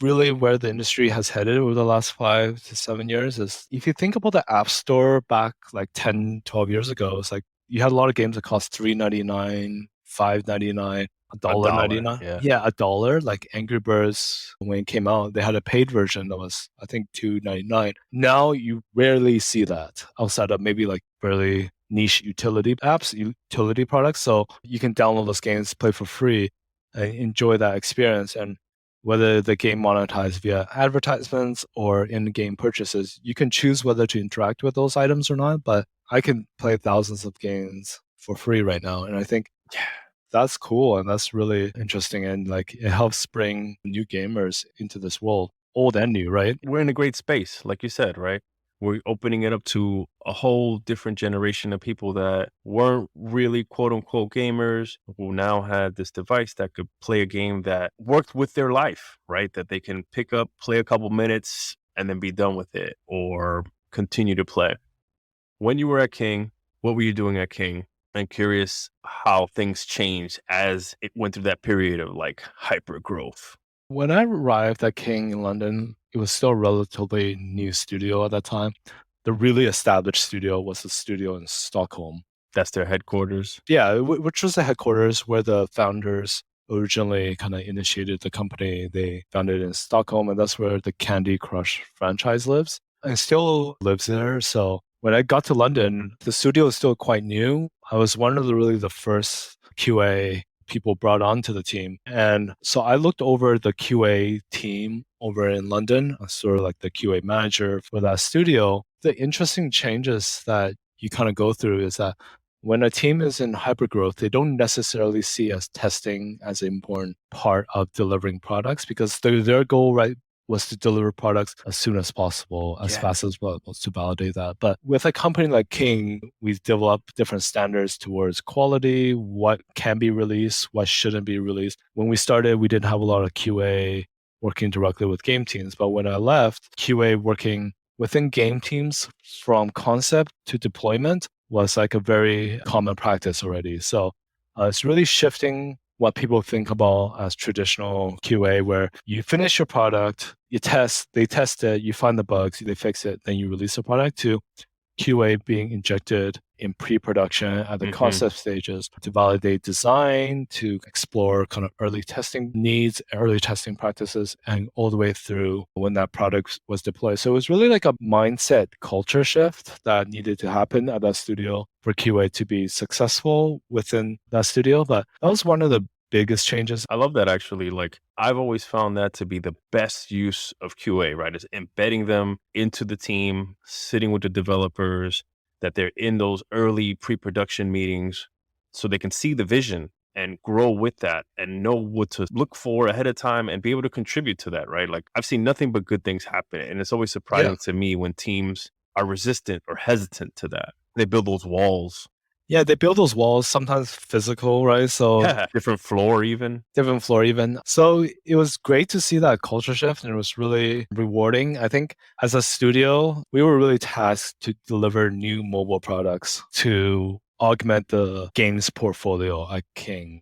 really where the industry has headed over the last 5 to 7 years is if you think about the app store back like 10, 12 years ago, it's like you had a lot of games that cost $3.99, $5.99, $1, $1.99. yeah. Yeah, $1. Like Angry Birds, when it came out, they had a paid version that was, I think, $2.99. Now you rarely see that outside of maybe like really niche utility apps, utility products. So you can download those games, play for free, and enjoy that experience. And whether the game monetized via advertisements or in-game purchases, you can choose whether to interact with those items or not. But I can play thousands of games for free right now, and I think that's cool and that's really interesting, and like it helps bring new gamers into this world, old and new, right? We're in a great space, like you said, right? We're opening it up to a whole different generation of people that weren't really quote unquote gamers, who now had this device that could play a game that worked with their life, right? That they can pick up, play a couple minutes, and then be done with it or continue to play. When you were at King, what were you doing at King? I'm curious how things changed as it went through that period of like hyper growth. When I arrived at King in London, it was still a relatively new studio at that time. The really established studio was a studio in Stockholm. That's their headquarters. Yeah, which was the headquarters where the founders originally kind of initiated the company. They founded in Stockholm, and that's where the Candy Crush franchise lives and still lives there. So when I got to London, the studio was still quite new. I was one of the really the first QA people brought onto the team. And so I looked over the QA team over in London, sort of like the QA manager for that studio. The interesting changes that you kind of go through is that when a team is in hypergrowth, they don't necessarily see as testing as an important part of delivering products because their goal, right, was to deliver products as soon as possible, as fast as possible to validate that. But with a company like King, we've developed different standards towards quality, what can be released, what shouldn't be released. When we started, we didn't have a lot of QA working directly with game teams. But when I left, QA working within game teams from concept to deployment was like a very common practice already. So it's really shifting what people think about as traditional QA, where you finish your product, you test, they test it, you find the bugs, they fix it, then you release the product, to QA being injected in pre-production at the concept stages to validate design, to explore kind of early testing needs, early testing practices, and all the way through when that product was deployed. So it was really like a mindset culture shift that needed to happen at that studio for QA to be successful within that studio. But that was one of the biggest changes. I love that actually. Like I've always found that to be the best use of QA, right? Is embedding them into the team, sitting with the developers, that they're in those early pre-production meetings so they can see the vision and grow with that and know what to look for ahead of time and be able to contribute to that, right? Like I've seen nothing but good things happen. And it's always Yeah. surprising to me when teams are resistant or hesitant to that. They build those walls. Yeah, they build those walls, sometimes physical, right? So Yeah. Different floor even. different floor even. So it was great to see that culture shift and it was really rewarding. I think as a studio, we were really tasked to deliver new mobile products to augment the games portfolio at King.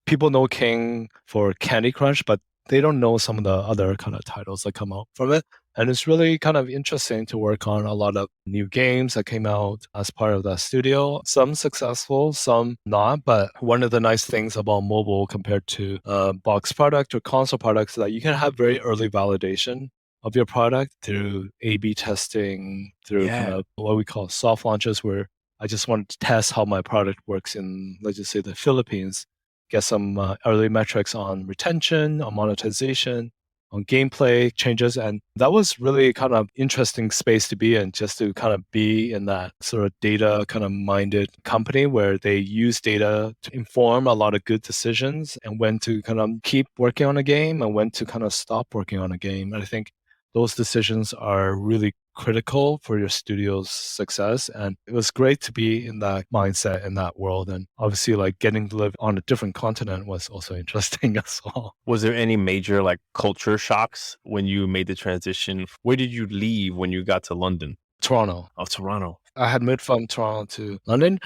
People know King for Candy Crush, but they don't know some of the other kind of titles that come out from it. And it's really kind of interesting to work on a lot of new games that came out as part of that studio. Some successful, some not. But one of the nice things about mobile compared to a box product or console products is that you can have very early validation of your product through A/B testing, through kind Yeah. of what we call soft launches, where I just want to test how my product works in, let's just say, the Philippines, get some early metrics on retention, on monetization, on gameplay changes. And that was really kind of interesting space to be in, just to kind of be in that sort of data kind of minded company where they use data to inform a lot of good decisions and when to kind of keep working on a game and when to kind of stop working on a game. And I think those decisions are really critical for your studio's success. And it was great to be in that mindset in that world. And obviously, like getting to live on a different continent was also interesting as well. Was there any major like culture shocks when you made the transition? Where did you leave when you got to London? Toronto. Oh, Toronto. I had moved from Toronto to London.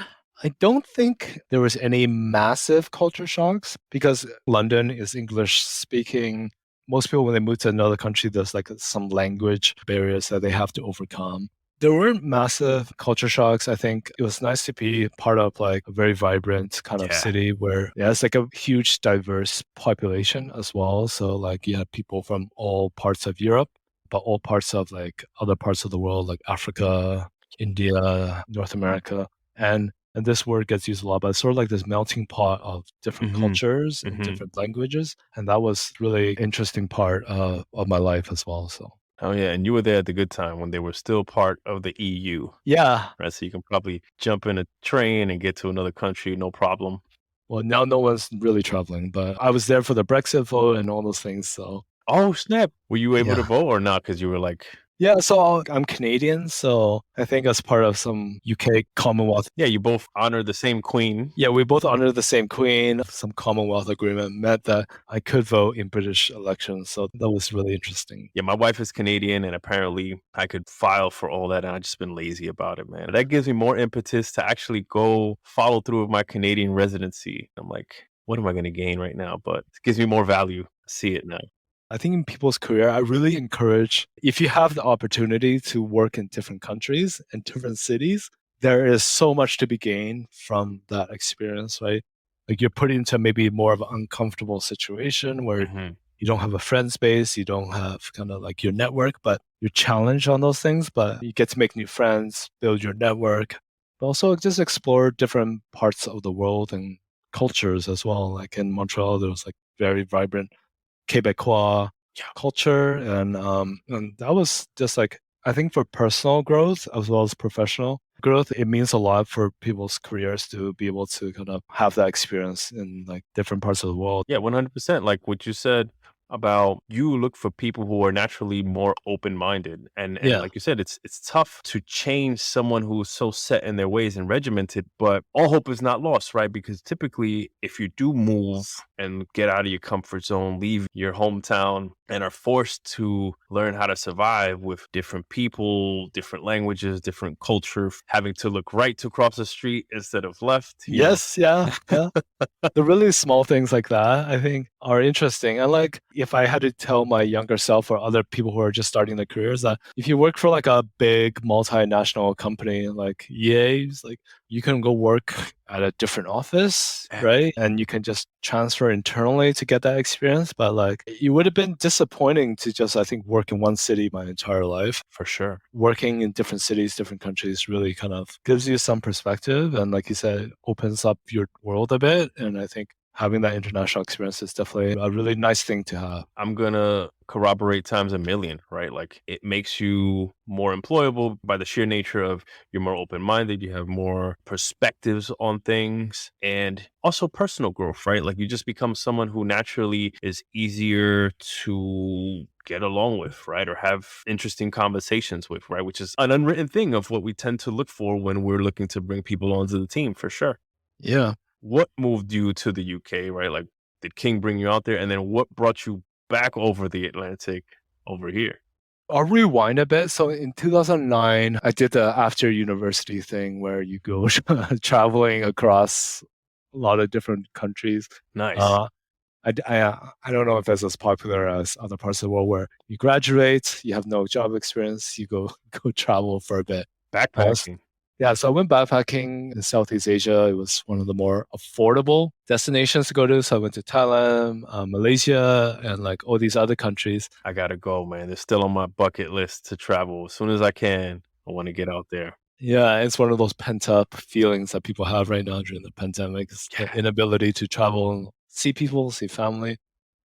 I don't think there was any massive culture shocks because London is English speaking. Most people, when they move to another country, there's like some language barriers that they have to overcome. There weren't massive culture shocks. I think it was nice to be part of like a very vibrant kind of Yeah. city where it's like a huge diverse population as well. So like you have people from all parts of Europe, but all parts of like other parts of the world, like Africa, India, North America. And this word gets used a lot, but it's sort of like this melting pot of different Mhm. cultures and Mhm. different languages. And that was really interesting part of my life as well. So Oh yeah, and you were there at the good time when they were still part of the EU, yeah. right? So you can probably jump in a train and get to another country, no problem. Well, now no one's really traveling, but I was there for the Brexit vote and all those things. So Oh snap! Were you able to yeah. vote or not? Because you were like, Yeah, so I'm Canadian, so I think as part of some UK Commonwealth. yeah, you both honor the same queen. Yeah, we both honor the same queen. Some Commonwealth agreement meant that I could vote in British elections. So that was really interesting. Yeah, my wife is Canadian, and apparently I could file for all that, and I've just been lazy about it, man. That gives me more impetus to actually go follow through with my Canadian residency. I'm like, what am I going to gain right now? But it gives me more value. I see it now. I think in people's career, I really encourage if you have the opportunity to work in different countries and different cities, there is so much to be gained from that experience, right? Like you're put into maybe more of an uncomfortable situation where Mhm. you don't have a friend space, you don't have kind of like your network, but you're challenged on those things, but you get to make new friends, build your network, but also just explore different parts of the world and cultures as well. Like in Montreal, there was like very vibrant Quebecois culture, and that was just like I think for personal growth as well as professional growth, it means a lot for people's careers to be able to kind of have that experience in like different parts of the world. Yeah, 100%. Like what you said about you look for people who are naturally more open-minded. And Yeah. like you said, it's tough to change someone who's so set in their ways and regimented, but all hope is not lost, right? Because typically if you do move and get out of your comfort zone, leave your hometown and are forced to learn how to survive with different people, different languages, different culture, having to look right to cross the street instead of left, you know. Yes, yeah, yeah. The really small things like that, I think, are interesting. And like, if I had to tell my younger self or other people who are just starting their careers that if you work for like a big multinational company like EA, it's like you can go work at a different office, Yeah. right? And you can just transfer internally to get that experience. But like, it would have been disappointing to just, I think, work in one city my entire life. For sure. Working in different cities, different countries really kind of gives you some perspective. And like you said, opens up your world a bit. And I think having that international experience is definitely a really nice thing to have. I'm gonna corroborate times a million, right? Like it makes you more employable by the sheer nature of you're more open-minded, you have more perspectives on things, and also personal growth, right? Like you just become someone who naturally is easier to get along with, right? Or have interesting conversations with, right? Which is an unwritten thing of what we tend to look for when we're looking to bring people onto the team, for sure. Yeah. What moved you to the UK, right? Like, did King bring you out there? And then what brought you back over the Atlantic over here? I'll rewind a bit. So in 2009, I did the after university thing where you go traveling across a lot of different countries. Nice. Uh, I don't know if it's as popular as other parts of the world where you graduate, you have no job experience, you go go travel for a bit. Backpacking. Yeah, so I went backpacking in Southeast Asia. It was one of the more affordable destinations to go to. So I went to Thailand, Malaysia, and like all these other countries. I gotta go, man. It's still on my bucket list to travel as soon as I can. I want to get out there. Yeah, it's one of those pent up feelings that people have right now during the pandemic. It's the inability to travel and see people, see family.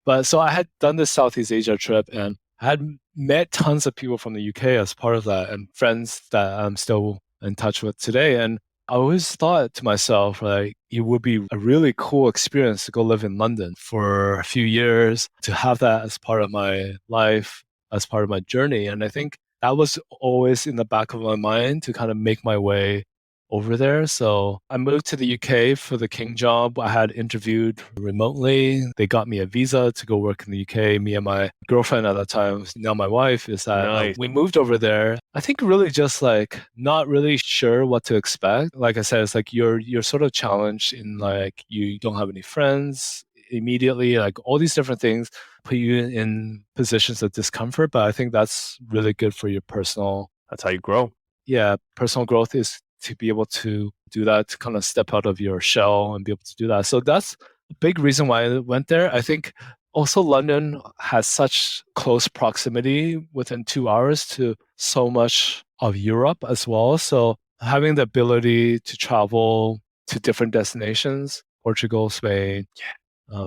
But so I had done this Southeast Asia trip and I had met tons of people from the UK as part of that and friends that I'm still in touch with today. And I always thought to myself, like, it would be a really cool experience to go live in London for a few years, to have that as part of my life, as part of my journey. And I think that was always in the back of my mind to kind of make my way over there. So I moved to the UK for the King job. I had interviewed remotely. They got me a visa to go work in the UK. Me and my girlfriend at that time, now my wife, is that Nice. we moved over there. I think really just like not really sure what to expect. Like I said, it's like you're sort of challenged in like you don't have any friends immediately, like all these different things put you in positions of discomfort. But I think that's really good for your personal. That's how you grow. Yeah, personal growth is to be able to do that, to kind of step out of your shell and be able to do that. So that's a big reason why I went there. I think also London has such close proximity within 2 hours to so much of Europe as well. So having the ability to travel to different destinations, Portugal, Spain,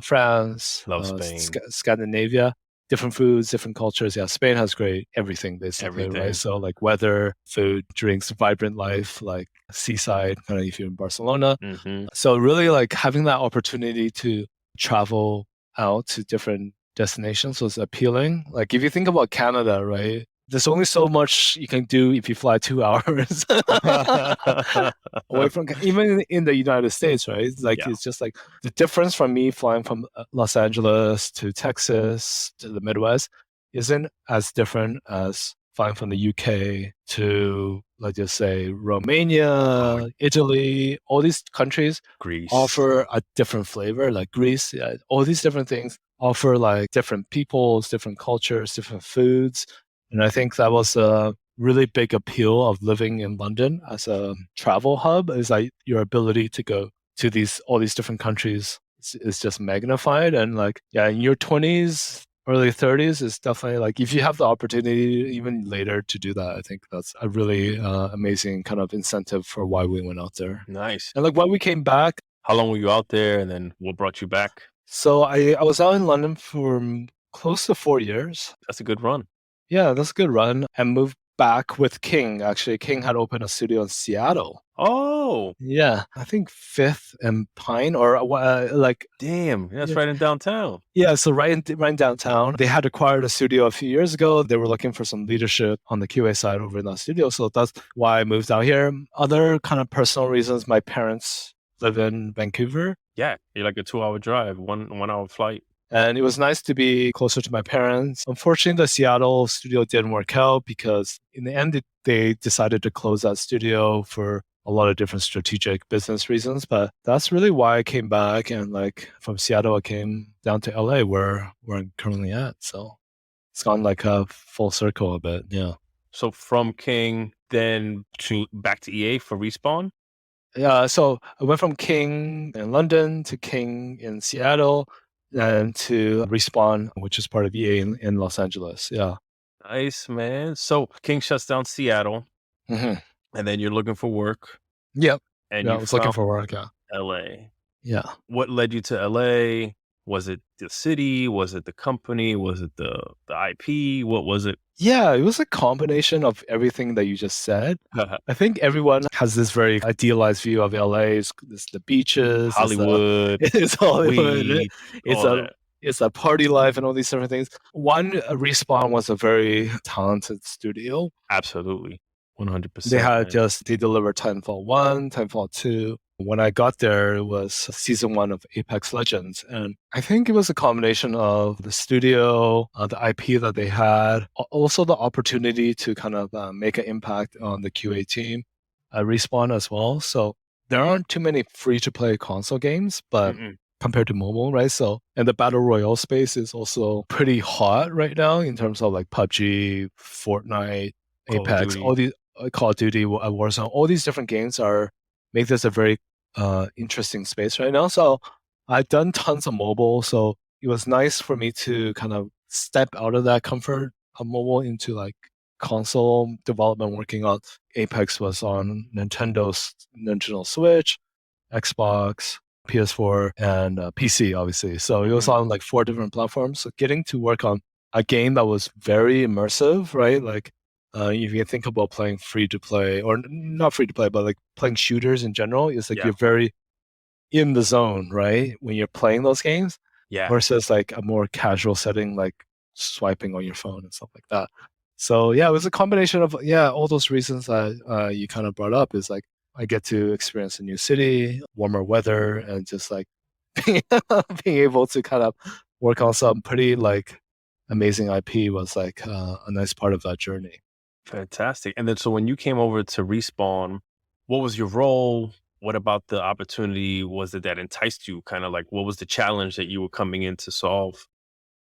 France, Love Spain. Scandinavia, different foods, different cultures. Yeah, Spain has great everything basically, Everything. right? So like weather, food, drinks, vibrant life, like seaside, kind of if you're in Barcelona. Mm-hmm. So really like having that opportunity to travel out to different destinations was appealing. Like if you think about Canada, right? There's only so much you can do if you fly 2 hours away from, even in the United States, right? It's like, It's just like the difference from me flying from Los Angeles to Texas to the Midwest isn't as different as flying from the UK to, let's just say, Romania, Italy. All these countries Greece. offer a different flavor, like Greece. Yeah, all these different things offer like different peoples, different cultures, different foods. And I think that was a really big appeal of living in London as a travel hub, is like your ability to go to all these different countries is just magnified. And like, yeah, in your 20s, early 30s is definitely like, if you have the opportunity even later to do that, I think that's a really amazing kind of incentive for why we went out there. Nice. And like when we came back. How long were you out there, and then what brought you back? So I was out in London for close to 4 years. That's a good run. Yeah, that's a good run. And moved back with King. Actually, King had opened a studio in Seattle. Oh, Yeah, I think Fifth and Pine, or like. damn. That's right in downtown. Yeah, so right in downtown. They had acquired a studio a few years ago. They were looking for some leadership on the QA side over in that studio. So that's why I moved out here. Other kind of personal reasons, my parents live in Vancouver. Yeah, you're like a 2-hour drive, 1 hour flight. And it was nice to be closer to my parents. Unfortunately, the Seattle studio didn't work out because in the end, they decided to close that studio for a lot of different strategic business reasons. But that's really why I came back. And like from Seattle, I came down to LA where I'm currently at. So it's gone like a full circle a bit. Yeah. So from King then back to EA for Respawn? Yeah. So I went from King in London to King in Seattle, and to Respawn, which is part of EA in Los Angeles. Yeah. Nice, man. So King shuts down Seattle, Mm-hmm. and then you're looking for work. Yep. And Yeah, you I was looking found for work. Yeah. LA. Yeah. What led you to LA? Was it the city? Was it the company? Was it the IP? What was it? Yeah, it was a combination of everything that you just said. I think everyone has this very idealized view of LA. It's the beaches, Hollywood, it's Hollywood, weed, it's all a that. it's a party life and all these different things. One, Respawn was a very talented studio. Absolutely. They 100%, had man. they delivered Titanfall 1, Titanfall 2. When I got there, it was season 1 of Apex Legends. And I think it was a combination of the studio, the IP that they had, also the opportunity to kind of make an impact on the QA team at Respawn as well. So there aren't too many free-to-play console games, but Mm-mm. compared to mobile, right? So, and the battle royale space is also pretty hot right now in terms of like PUBG, Fortnite, Call of Apex, Duty. all these Call of Duty, Warzone, all these different games are make this a very interesting space right now. So I've done tons of mobile, so it was nice for me to kind of step out of that comfort of mobile into like console development. Working on Apex was on Nintendo Switch, Xbox, PS4, and PC, obviously. So it was Mhm. on like 4 different platforms. So getting to work on a game that was very immersive, right? Like if you think about playing free to play, or not free to play, but like playing shooters in general, it's like Yeah. you're very in the zone, right? When you're playing those games Yeah. versus like a more casual setting, like swiping on your phone and stuff like that. So yeah, it was a combination of all those reasons that you kind of brought up. Is like I get to experience a new city, warmer weather, and just like being able to kind of work on some pretty like amazing IP was like a nice part of that journey. Fantastic. And then so when you came over to Respawn, what was your role? What about the opportunity was it that enticed you? Kind of like what was the challenge that you were coming in to solve?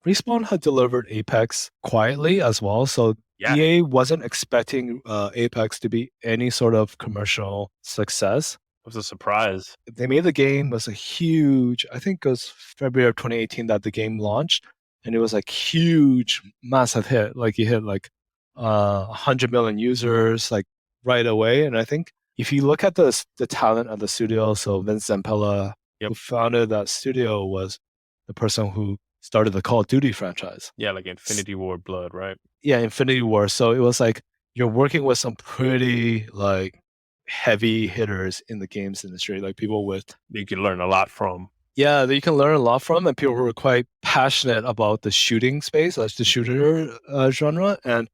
Respawn had delivered Apex quietly as well, so Yeah, EA wasn't expecting Apex to be any sort of commercial success. it was a surprise. They made the game was a huge, I think it was February of 2018 that the game launched, and it was like huge, massive hit. Like you hit like 100 million users like right away. And I think if you look at the talent of the studio, so Vince Zampella, Yep. who founded that studio, was the person who started the Call of Duty franchise. Yeah, like Infinity War Blood, right? Yeah, Infinity War. So it was like you're working with some pretty like heavy hitters in the games industry, like people with You could learn a lot from. that you can learn a lot from, and people who are quite passionate about the shooting space, like the shooter genre. And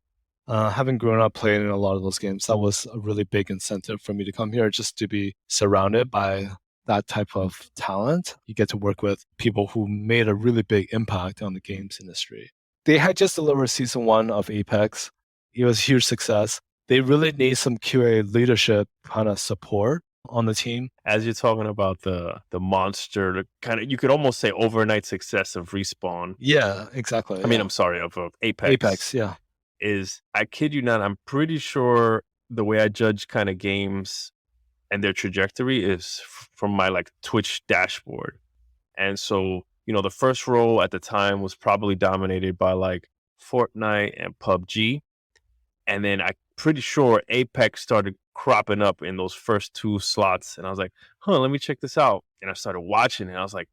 having grown up playing in a lot of those games, that was a really big incentive for me to come here, just to be surrounded by that type of talent. You get to work with people who made a really big impact on the games industry. They had just delivered season 1 of Apex. It was a huge success. They really need some QA leadership kind of support on the team. As you're talking about the monster, the kind of you could almost say overnight success of Respawn. Yeah, exactly. I mean, I'm sorry, of Apex. Apex, yeah. Is I kid you not, I'm pretty sure the way I judge kind of games and their trajectory is from my like Twitch dashboard. And so, the first role at the time was probably dominated by like Fortnite and PUBG. And then I'm pretty sure Apex started cropping up in those first 2 slots. And I was like, let me check this out. And I started watching and I was like,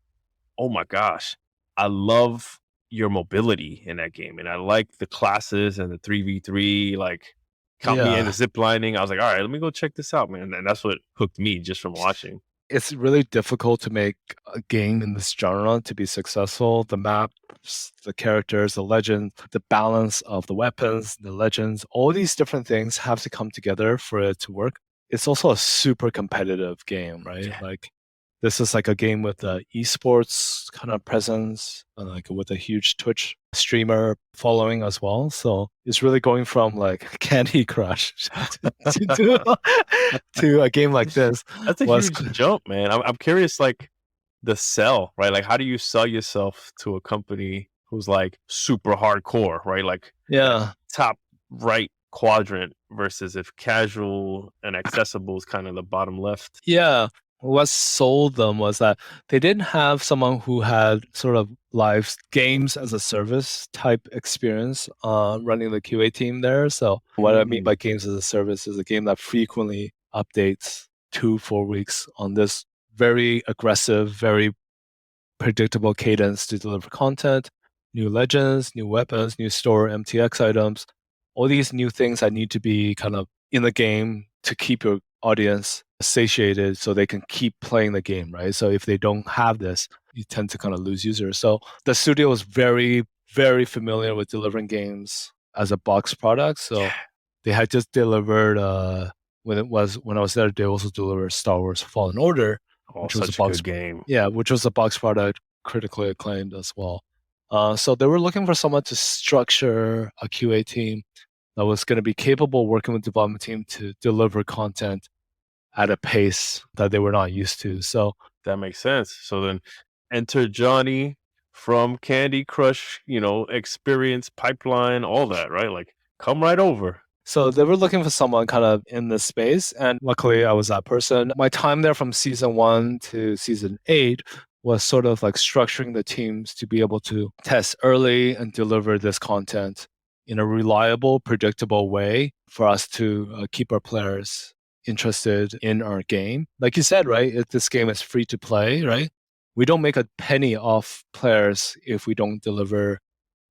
oh my gosh, I love your mobility in that game. And I like the classes and the 3v3, like count me in the zip lining. I was like, all right, let me go check this out, man. And that's what hooked me just from watching. It's really difficult to make a game in this genre to be successful. The maps, the characters, the legend, the balance of the weapons, the legends, all these different things have to come together for it to work. It's also a super competitive game, right? Yeah. Like this is like a game with the esports kind of presence, like with a huge Twitch streamer following as well. So it's really going from like Candy Crush to a game like this. That's a huge jump, man. I'm curious, like the sell, right? Like, how do you sell yourself to a company who's like super hardcore, right? Like, top right quadrant versus if casual and accessible is kind of the bottom left. Yeah. What sold them was that they didn't have someone who had sort of live games as a service type experience running the QA team there. So what I mean by games as a service is a game that frequently updates 2-4 weeks on this very aggressive, very predictable cadence to deliver content, new legends, new weapons, new store MTX items, all these new things that need to be kind of in the game to keep your audience satiated so they can keep playing the game, right? So if they don't have this, you tend to kind of lose users. So the studio was very, very familiar with delivering games as a box product. So they had just delivered when I was there, they also delivered Star Wars Fallen Order, Oh, which was a such a box good game. yeah, which was a box product, critically acclaimed as well. So they were looking for someone to structure a QA team that was going to be capable working with the development team to deliver content at a pace that they were not used to. So That makes sense. So then enter Johnny from Candy Crush, experience, pipeline, all that, right? Like, come right over. So they were looking for someone kind of in this space. And luckily, I was that person. My time there from season 1 to season 8 was sort of like structuring the teams to be able to test early and deliver this content in a reliable, predictable way for us to keep our players interested in our game. Like you said, right? This game is free to play, right? We don't make a penny off players if we don't deliver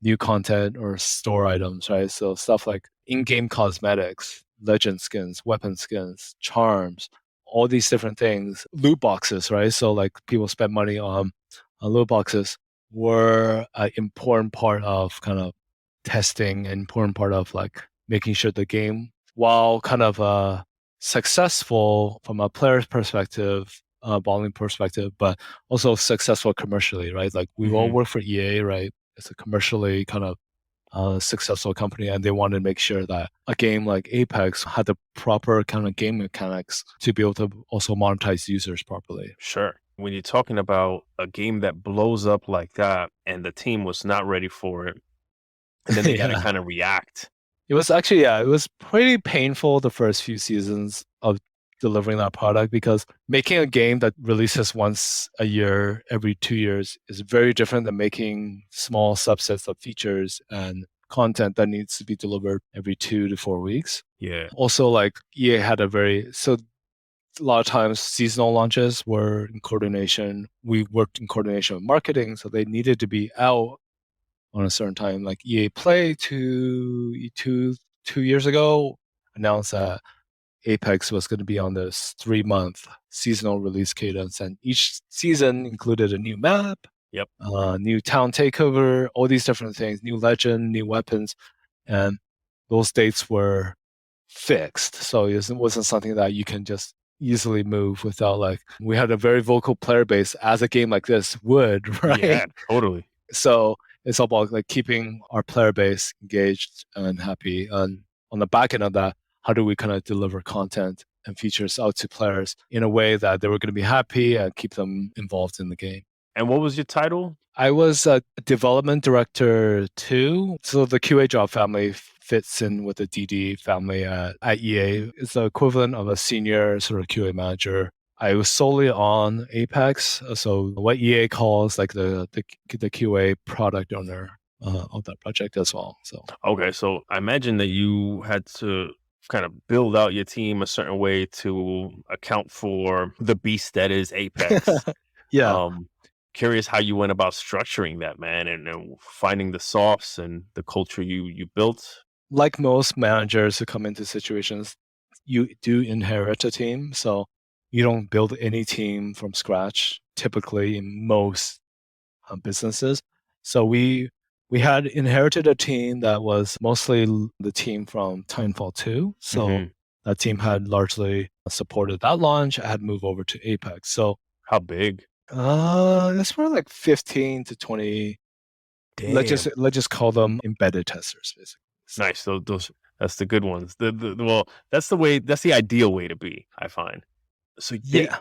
new content or store items, right? So stuff like in-game cosmetics, legend skins, weapon skins, charms, all these different things, loot boxes, right? So like people spend money on loot boxes were an important part of kind of testing, an important part of like making sure the game, while kind of successful from a player's perspective, bowling perspective, but also successful commercially, right? Like we all work for EA, right? It's a commercially kind of successful company, and they wanted to make sure that a game like Apex had the proper kind of game mechanics to be able to also monetize users properly. Sure. When you're talking about a game that blows up like that and the team was not ready for it, and then they got to Yeah. kind of react. It was actually, yeah, it was pretty painful the first few seasons of delivering that product, because making a game that releases once a year, every 2 years, is very different than making small subsets of features and content that needs to be delivered every 2 to 4 weeks. Yeah. Also, like EA had so a lot of times seasonal launches were in coordination. We worked in coordination with marketing, so they needed to be out on a certain time. Like EA Play two years ago announced that Apex was going to be on this 3-month seasonal release cadence, and each season included a new map, Yep. New town takeover, all these different things, new legend, new weapons, and those dates were fixed. So it wasn't something that you can just easily move without, like, we had a very vocal player base, as a game like this would, right? Yeah, totally. So it's all about like keeping our player base engaged and happy. And on the back end of that, how do we kind of deliver content and features out to players in a way that they were going to be happy and keep them involved in the game? And what was your title? I was a development director too. So the QA job family fits in with the DD family at EA. It's the equivalent of a senior sort of QA manager. I was solely on Apex, so what EA calls like the QA product owner of that project as well. So Okay, so I imagine that you had to kind of build out your team a certain way to account for the beast that is Apex. yeah, Curious how you went about structuring that, man, and finding the softs and the culture you built. like most managers who come into situations, you do inherit a team. So you don't build any team from scratch, typically in most businesses. So we had inherited a team that was mostly the team from Titanfall 2. So that team had largely supported that launch. I had moved over to Apex. So How big? it's more like 15 to 20. Damn. Let's just call them embedded testers, basically. So, Nice. Those that's the good ones. Well, that's the ideal way to be, I find. So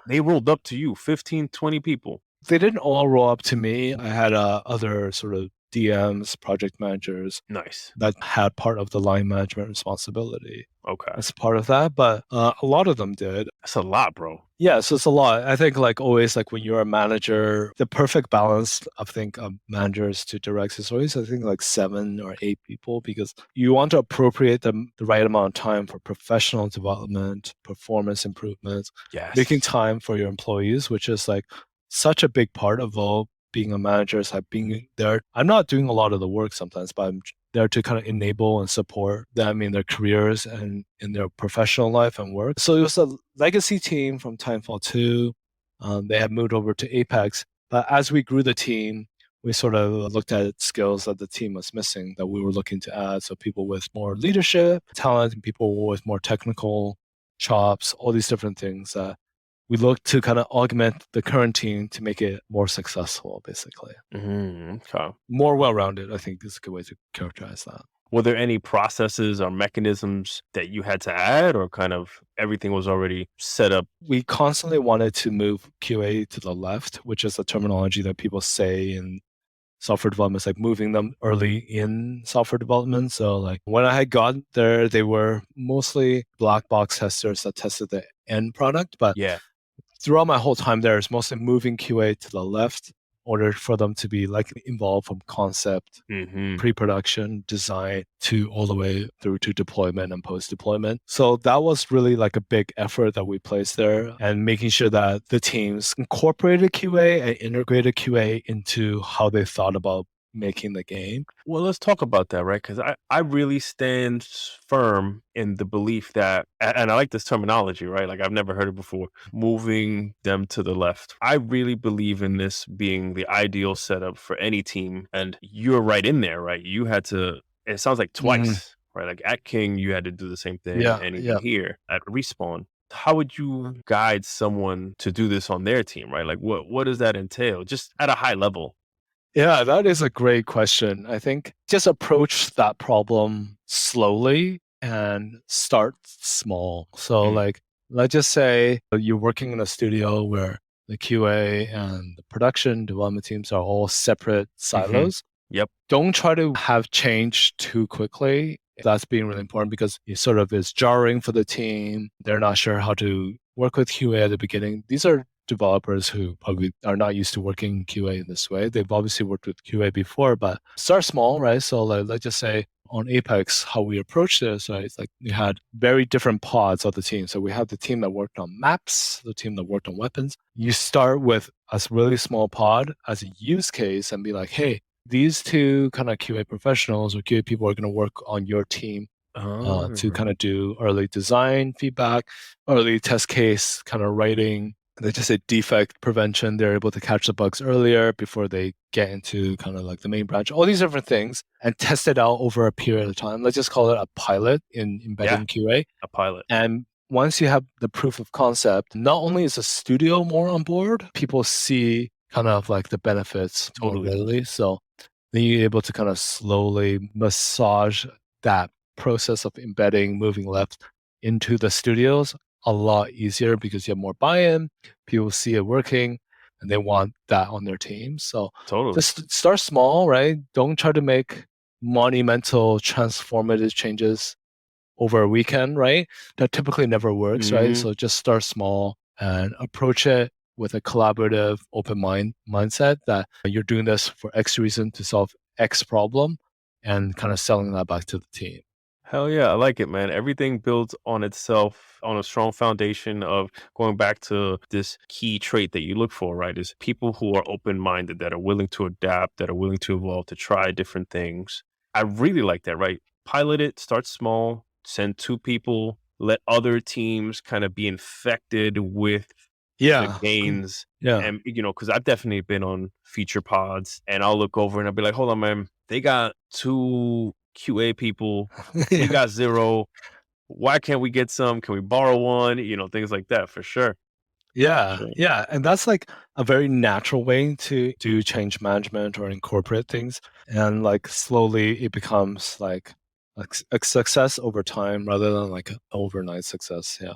they rolled up to you, 15, 20 people. They didn't all roll up to me. I had other sort of DMs, project managers Nice. that had part of the line management responsibility Okay. as part of that, but a lot of them did. That's a lot, bro. Yeah, so it's a lot. I think like always like when you're a manager, the perfect balance I think of managers to directs is always I think like 7 or 8 people because you want to appropriate the right amount of time for professional development, performance improvement, making Yes. time for your employees, which is like such a big part of all being a manager is like being there. I'm not doing a lot of the work sometimes, but I'm there to kind of enable and support them in their careers and in their professional life and work. So it was a legacy team from Timefall 2. They had moved over to Apex. But as we grew the team, we sort of looked at skills that the team was missing that we were looking to add. So people with more leadership talent and people with more technical chops, all these different things. We look to kind of augment the current team to make it more successful, basically. Okay. More well rounded, I think is a good way to characterize that. Were there any processes or mechanisms that you had to add, or kind of everything was already set up? We constantly wanted to move QA to the left, which is a terminology that people say in software development, it's like moving them early in software development. So like when I had got there, they were mostly black box testers that tested the end product, but Yeah. throughout my whole time there, it's mostly moving QA to the left in order for them to be like involved from concept, Mm-hmm. pre-production, design to all the way through to deployment and post-deployment. So that was really like a big effort that we placed there and making sure that the teams incorporated QA and integrated QA into how they thought about making the game. Well, let's talk about that, right? Because I really stand firm in the belief that, and I like this terminology, right? Like I've never heard it before, moving them to the left. I really believe in this being the ideal setup for any team. And you're right in there, right? You had to, it sounds like Mhm. twice, right? Like at King, you had to do the same thing. Yeah, And even yeah. here at Respawn. How would you guide someone to do this on their team, right? Like what does that entail? Just at a high level. Yeah, that is a great question. I think just approach that problem slowly and start small. So, Mm. like, let's just say you're working in a studio where the QA and the production development teams are all separate Hmm. silos. Yep. Don't try to have change too quickly. That's being really important because it sort of is jarring for the team. They're not sure how to work with QA at the beginning. These are developers who probably are not used to working QA in this way. They've obviously worked with QA before, but start small, right? So like, let's just say on Apex, how we approach this, right? It's like we had very different pods of the team. So we have the team that worked on maps, the team that worked on weapons. You start with a really small pod as a use case and be like, hey, these two kind of QA professionals or QA people are going to work on your team to Oh. kind of do early design feedback, early test case kind of writing. They just say defect prevention. They're able to catch the bugs earlier before they get into kind of like the main branch, all these different things and test it out over a period of time. Let's just call it a pilot in Yeah, embedding QA. a pilot. And once you have the proof of concept, not only is the studio more on board, people see kind of like the benefits more Totally. readily. So then you're able to kind of slowly massage that process of embedding, moving left into the studios a lot easier because you have more buy-in, people see it working, and they want that on their team. So Totally. just start small, right? Don't try to make monumental, transformative changes over a weekend, right? That typically never works, right? Mhm. So just start small and approach it with a collaborative, open mindset that you're doing this for X reason to solve X problem and kind of selling that back to the team. Hell yeah, I like it, man. Everything builds on itself on a strong foundation of going back to this key trait that you look for, right? Is people who are open minded, that are willing to adapt, that are willing to evolve, to try different things. I really like that, right? Pilot it, start small, send 2 people, let other teams kind of be infected with the Yeah. gains. Yeah. And, because I've definitely been on feature pods and I'll look over and I'll be like, hold on, man, they got 2 QA people. We yeah. got 0. Why can't we get some? Can we borrow one? Things like that for sure. Yeah. Sure. Yeah. And that's like a very natural way to do change management or incorporate things. And like slowly it becomes like a success over time rather than like an overnight success. Yeah.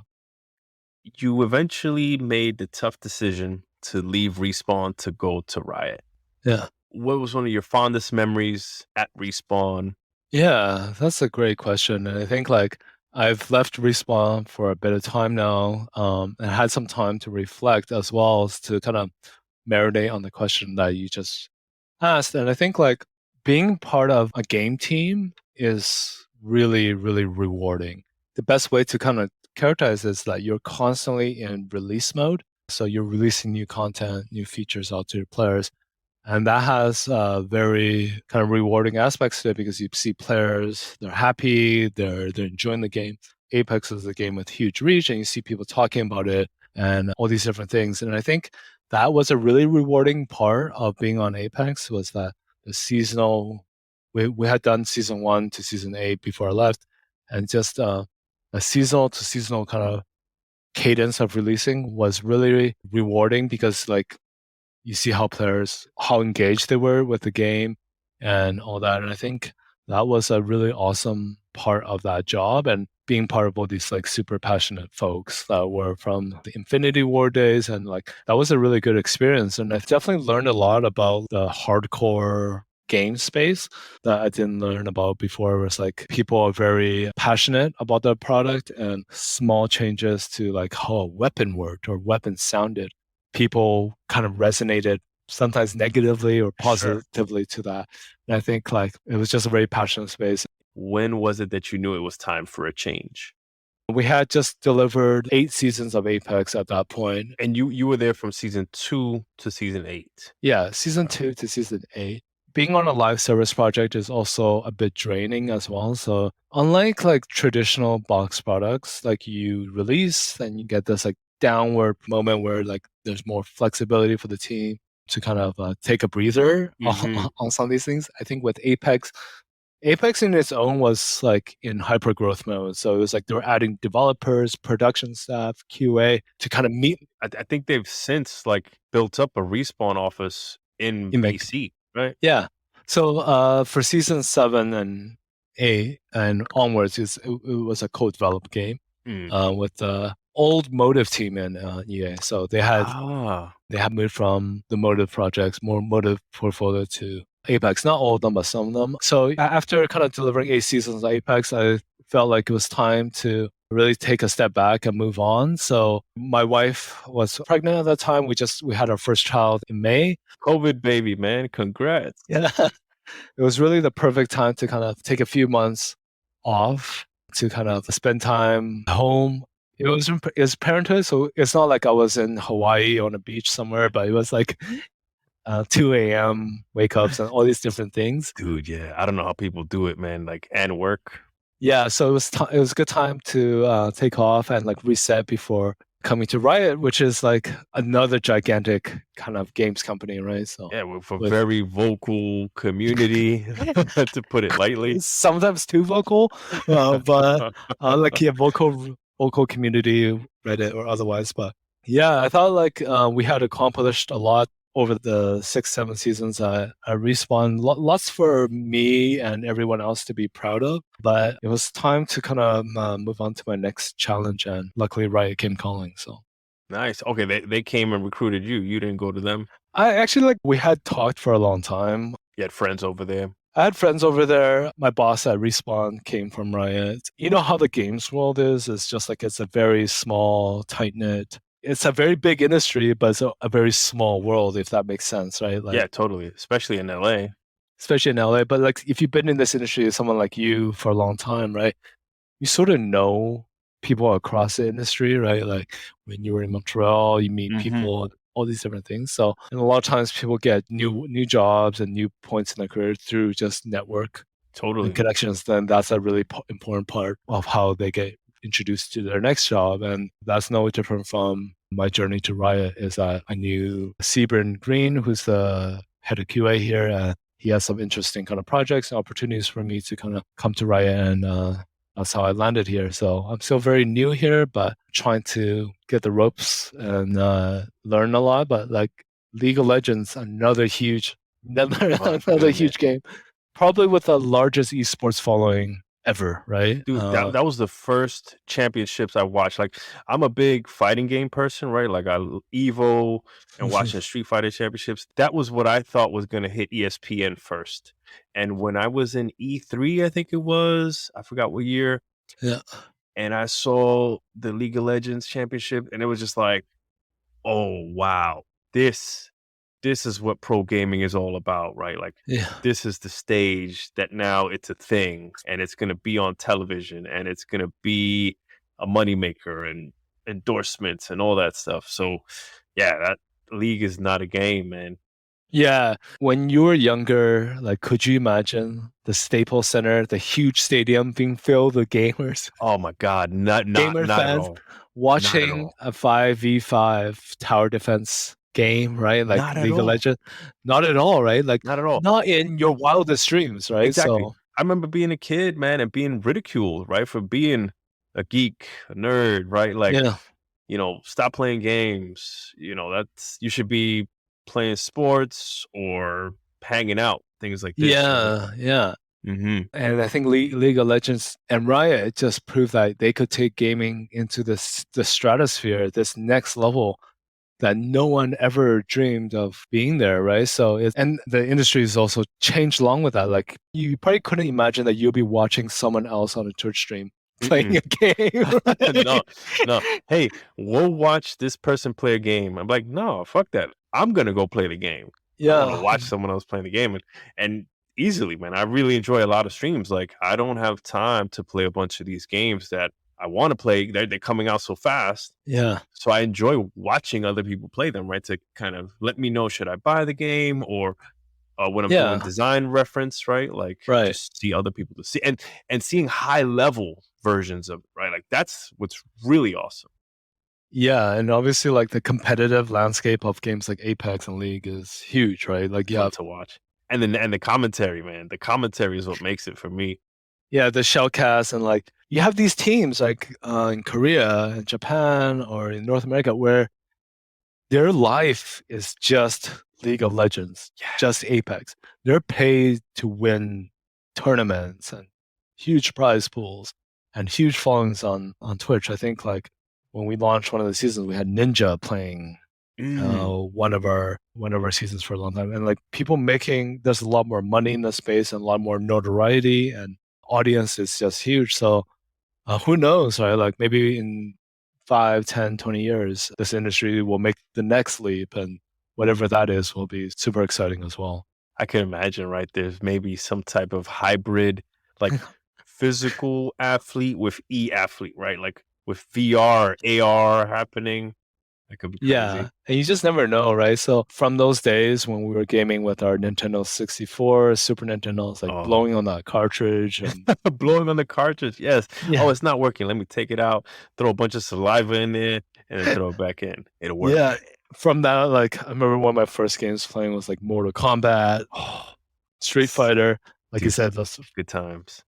You eventually made the tough decision to leave Respawn to go to Riot. Yeah. What was one of your fondest memories at Respawn? Yeah, that's a great question. And I think like I've left Respawn for a bit of time now, and had some time to reflect as well as to kind of marinate on the question that you just asked. And I think like being part of a game team is really, really rewarding. The best way to kind of characterize is that you're constantly in release mode. So you're releasing new content, new features out to your players. And that has very kind of rewarding aspects to it because you see players, they're happy, they're enjoying the game. Apex is a game with huge reach, and you see people talking about it and all these different things. And I think that was a really rewarding part of being on Apex was that the seasonal, we had done season 1 to season 8 before I left, and just a seasonal to seasonal kind of cadence of releasing was really rewarding because like you see how engaged they were with the game and all that. And I think that was a really awesome part of that job and being part of all these like super passionate folks that were from the Infinity War days. And like that was a really good experience. And I've definitely learned a lot about the hardcore game space that I didn't learn about before. It was like people are very passionate about their product and small changes to like how a weapon worked or weapon sounded, people kind of resonated sometimes negatively or positively to that. And I think like it was just a very passionate space. When was it that you knew it was time for a change? We had just delivered 8 seasons of Apex at that point. And you were there from season 2 to season 8. Yeah, season 2 to season 8. Being on a live service project is also a bit draining as well. So unlike like traditional box products, like you release and you get this like downward moment where like there's more flexibility for the team to kind of take a breather on some of these things. I think with Apex in its own was like in hyper growth mode. So it was like they were adding developers, production staff, QA to kind of meet. I think they've since like built up a Respawn office in BC, right? Yeah. So for season 7 and 8 and onwards, it was a co-developed game with the old Motive team in EA. So they had moved from the Motive projects, more Motive portfolio to Apex. Not all of them, but some of them. So after kind of delivering 8 seasons of Apex, I felt like it was time to really take a step back and move on. So my wife was pregnant at that time. We had our first child in May. COVID baby, man. Congrats. Yeah. It was really the perfect time to kind of take a few months off to kind of spend time home. It was parenthood, so it's not like I was in Hawaii on a beach somewhere, but it was like 2 a.m. wake ups and all these different things. Dude, yeah. I don't know how people do it, man. Like, and work. Yeah, so it was a good time to take off and like reset before coming to Riot, which is like another gigantic kind of games company, right? So yeah, with a very vocal community, to put it lightly. Sometimes too vocal, but like a vocal community, Reddit or otherwise. But yeah, I thought like we had accomplished a lot over the 6-7 seasons at Respawn. Lots for me and everyone else to be proud of, but it was time to kind of move on to my next challenge, and luckily Riot came calling. So nice. Okay, they came and recruited you. You didn't go to them? I actually like we had talked for a long time. You had friends over there? I had friends over there. My boss at Respawn came from Riot. You know how the games world is? It's just like it's a very small, tight-knit. It's a very big industry, but it's a very small world, if that makes sense, right? Like, yeah, totally. Especially in LA. But like if you've been in this industry, someone like you for a long time, right? You sort of know people across the industry, right? Like when you were in Montreal, you meet people, all these different things. So, and a lot of times people get new jobs and new points in their career through just network and connections. Then that's a really important part of how they get introduced to their next job. And that's no different from my journey to Riot. Is that I knew Seaburn Green, who's the head of QA here, and he has some interesting kind of projects and opportunities for me to kind of come to Riot, and that's how I landed here. So I'm still very new here, but trying to get the ropes and learn a lot. But like League of Legends, another huge game, probably with the largest esports following ever, right? Dude, that was the first championships I watched. Like, I'm a big fighting game person, right? Like, Evo and watching Street Fighter championships. That was what I thought was going to hit ESPN first. And when I was in E3, I think it was, I forgot what year. Yeah. and I saw the League of Legends championship, and it was just like, oh wow, this is what pro gaming is all about, right? Like Yeah. this is the stage that now it's a thing, and it's going to be on television, and it's going to be a moneymaker and endorsements and all that stuff. So yeah, that league is not a game, man. Yeah. When you were younger, like, could you imagine the Staples Center, the huge stadium being filled with gamers, Oh my god, gamer not at fans all. Not at watching all. a 5v5 tower defense game, right? Like Not at League of all. Legends? Not at all, right? Like, Not at all. not in your wildest dreams, right? Exactly. So, I remember being a kid, man, and being ridiculed, right, for being a geek, a nerd, right? Like, yeah. stop playing games. That's you should be playing sports or hanging out, things like this, right? Yeah. Yeah. Mm-hmm. And I think League of Legends and Riot just proved that they could take gaming into the stratosphere, this next level that no one ever dreamed of being there, right? So and the industry has also changed along with that. Like you probably couldn't imagine that you'll be watching someone else on a Twitch stream playing a game, No, right? no. Hey, we'll watch this person play a game. I'm like, no, fuck that. I'm gonna go play the game. I don't want to Yeah, watch someone else playing the game, and easily, man. I really enjoy a lot of streams. Like, I don't have time to play a bunch of these games that I want to play. They're coming out so fast. yeah, So I enjoy watching other people play them, right? To kind of let me know, should I buy the game, or when I'm doing yeah, design reference, right? Like right. just see other people to see, and seeing high level versions of it, right? Like that's what's really awesome. Yeah, and obviously like the competitive landscape of games like Apex and League is huge, right? Like Fun to watch. And the commentary, man. The commentary is what makes it for me. yeah, the shellcast and like you have these teams like in Korea and Japan or in North America where their life is just League of Legends, Yeah. just Apex. They're paid to win tournaments and huge prize pools and huge followings on Twitch. I think like when we launched one of the seasons, we had Ninja playing one of our seasons for a long time, and like people making there's a lot more money in the space and a lot more notoriety and audience is just huge. So who knows, right? Like maybe in 5, 10, 20 years, this industry will make the next leap, and whatever that is will be super exciting as well. I can imagine, right? There's maybe some type of hybrid, like physical athlete with e-athlete, right? Like with VR, AR happening. That could be crazy. Yeah, and you just never know, right? So from those days when we were gaming with our Nintendo 64, Super Nintendos, like blowing on that cartridge and blowing on the cartridge. Yes. yeah. Oh, it's not working. Let me take it out, throw a bunch of saliva in there, and then throw it back in. It'll work. Yeah, from that, like I remember one of my first games playing was like Mortal Kombat, Street Fighter. Like you said, those good times.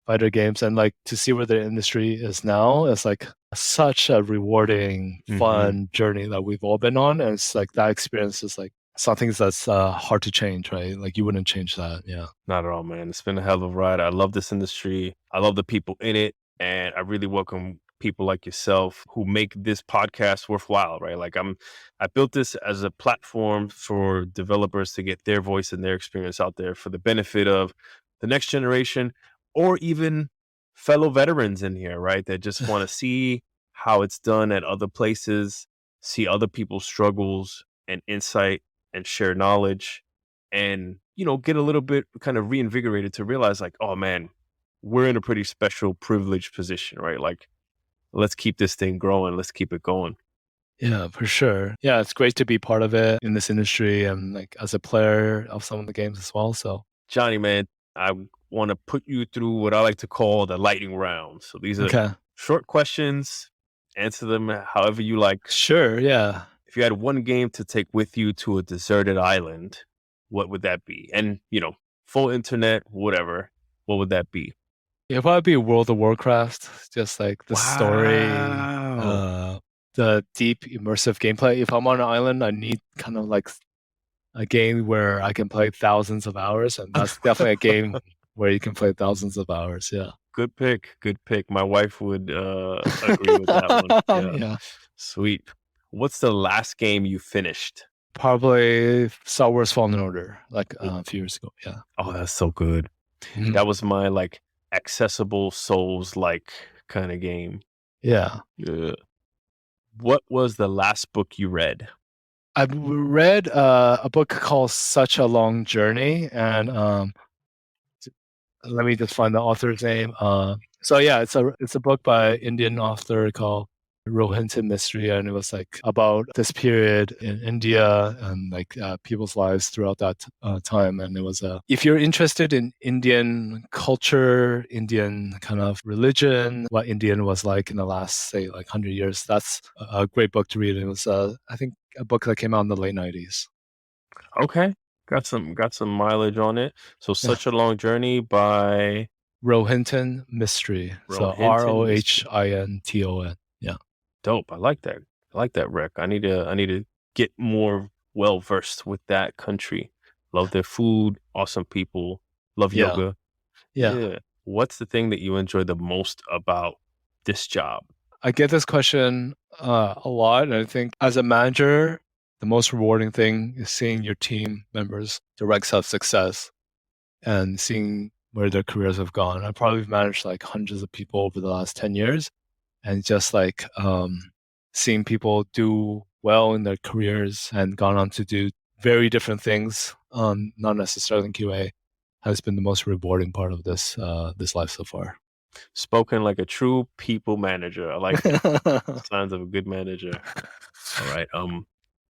fighter games, and like to see where the industry is now is like such a rewarding, fun journey that we've all been on, and it's like that experience is like something that's hard to change, right? Like you wouldn't change that. Yeah, not at all, man. It's been a hell of a ride. I love this industry. I love the people in it, and I really welcome people like yourself who make this podcast worthwhile, right? Like I built this as a platform for developers to get their voice and their experience out there for the benefit of the next generation, or even fellow veterans in here, right? That just want to see how it's done at other places, see other people's struggles and insight, and share knowledge, and get a little bit kind of reinvigorated to realize like, oh man, we're in a pretty special privileged position, right? Like, let's keep this thing growing. Let's keep it going. Yeah, for sure. Yeah, it's great to be part of it in this industry and like as a player of some of the games as well. So Johnny, man, I want to put you through what I like to call the lightning round. So these are short questions. Answer them however you like. Sure, yeah. If you had one game to take with you to a deserted island, what would that be? And, full internet, whatever. What would that be? It'd probably be World of Warcraft. Just like the story, the deep immersive gameplay. If I'm on an island, I need kind of like a game where I can play thousands of hours, and that's definitely a game where you can play thousands of hours. Yeah. Good pick. Good pick. My wife would agree with that one. Yeah. Sweet. What's the last game you finished? Probably Star Wars Fallen Order, like a few years ago. Yeah. Oh, that's so good. That was my like accessible Souls like kind of game. Yeah. Yeah. What was the last book you read? I've read a book called Such a Long Journey, and let me just find the author's name. So yeah, it's a book by Indian author called Rohinton Mystery, and it was like about this period in India and like people's lives throughout that time. And it was if you're interested in Indian culture, Indian kind of religion, what Indian was like in the last say like 100 years, that's a great book to read. It was I think a book that came out in the late 90s. Okay. Got some mileage on it. So Such a Long Journey by Rohinton Mystery. So Rohinton Mystery. Rohinton. Yeah. Dope. I like that. I like that, Rick. I need to get more well versed with that country. Love their food, awesome people, love Yeah. yoga. Yeah. Yeah. What's the thing that you enjoy the most about this job? I get this question a lot. And I think as a manager, the most rewarding thing is seeing your team members direct success and seeing where their careers have gone. I probably managed like hundreds of people over the last 10 years. And just like seeing people do well in their careers and gone on to do very different things, not necessarily in QA, has been the most rewarding part of this life so far. Spoken like a true people manager. I like it. Signs of a good manager. All right.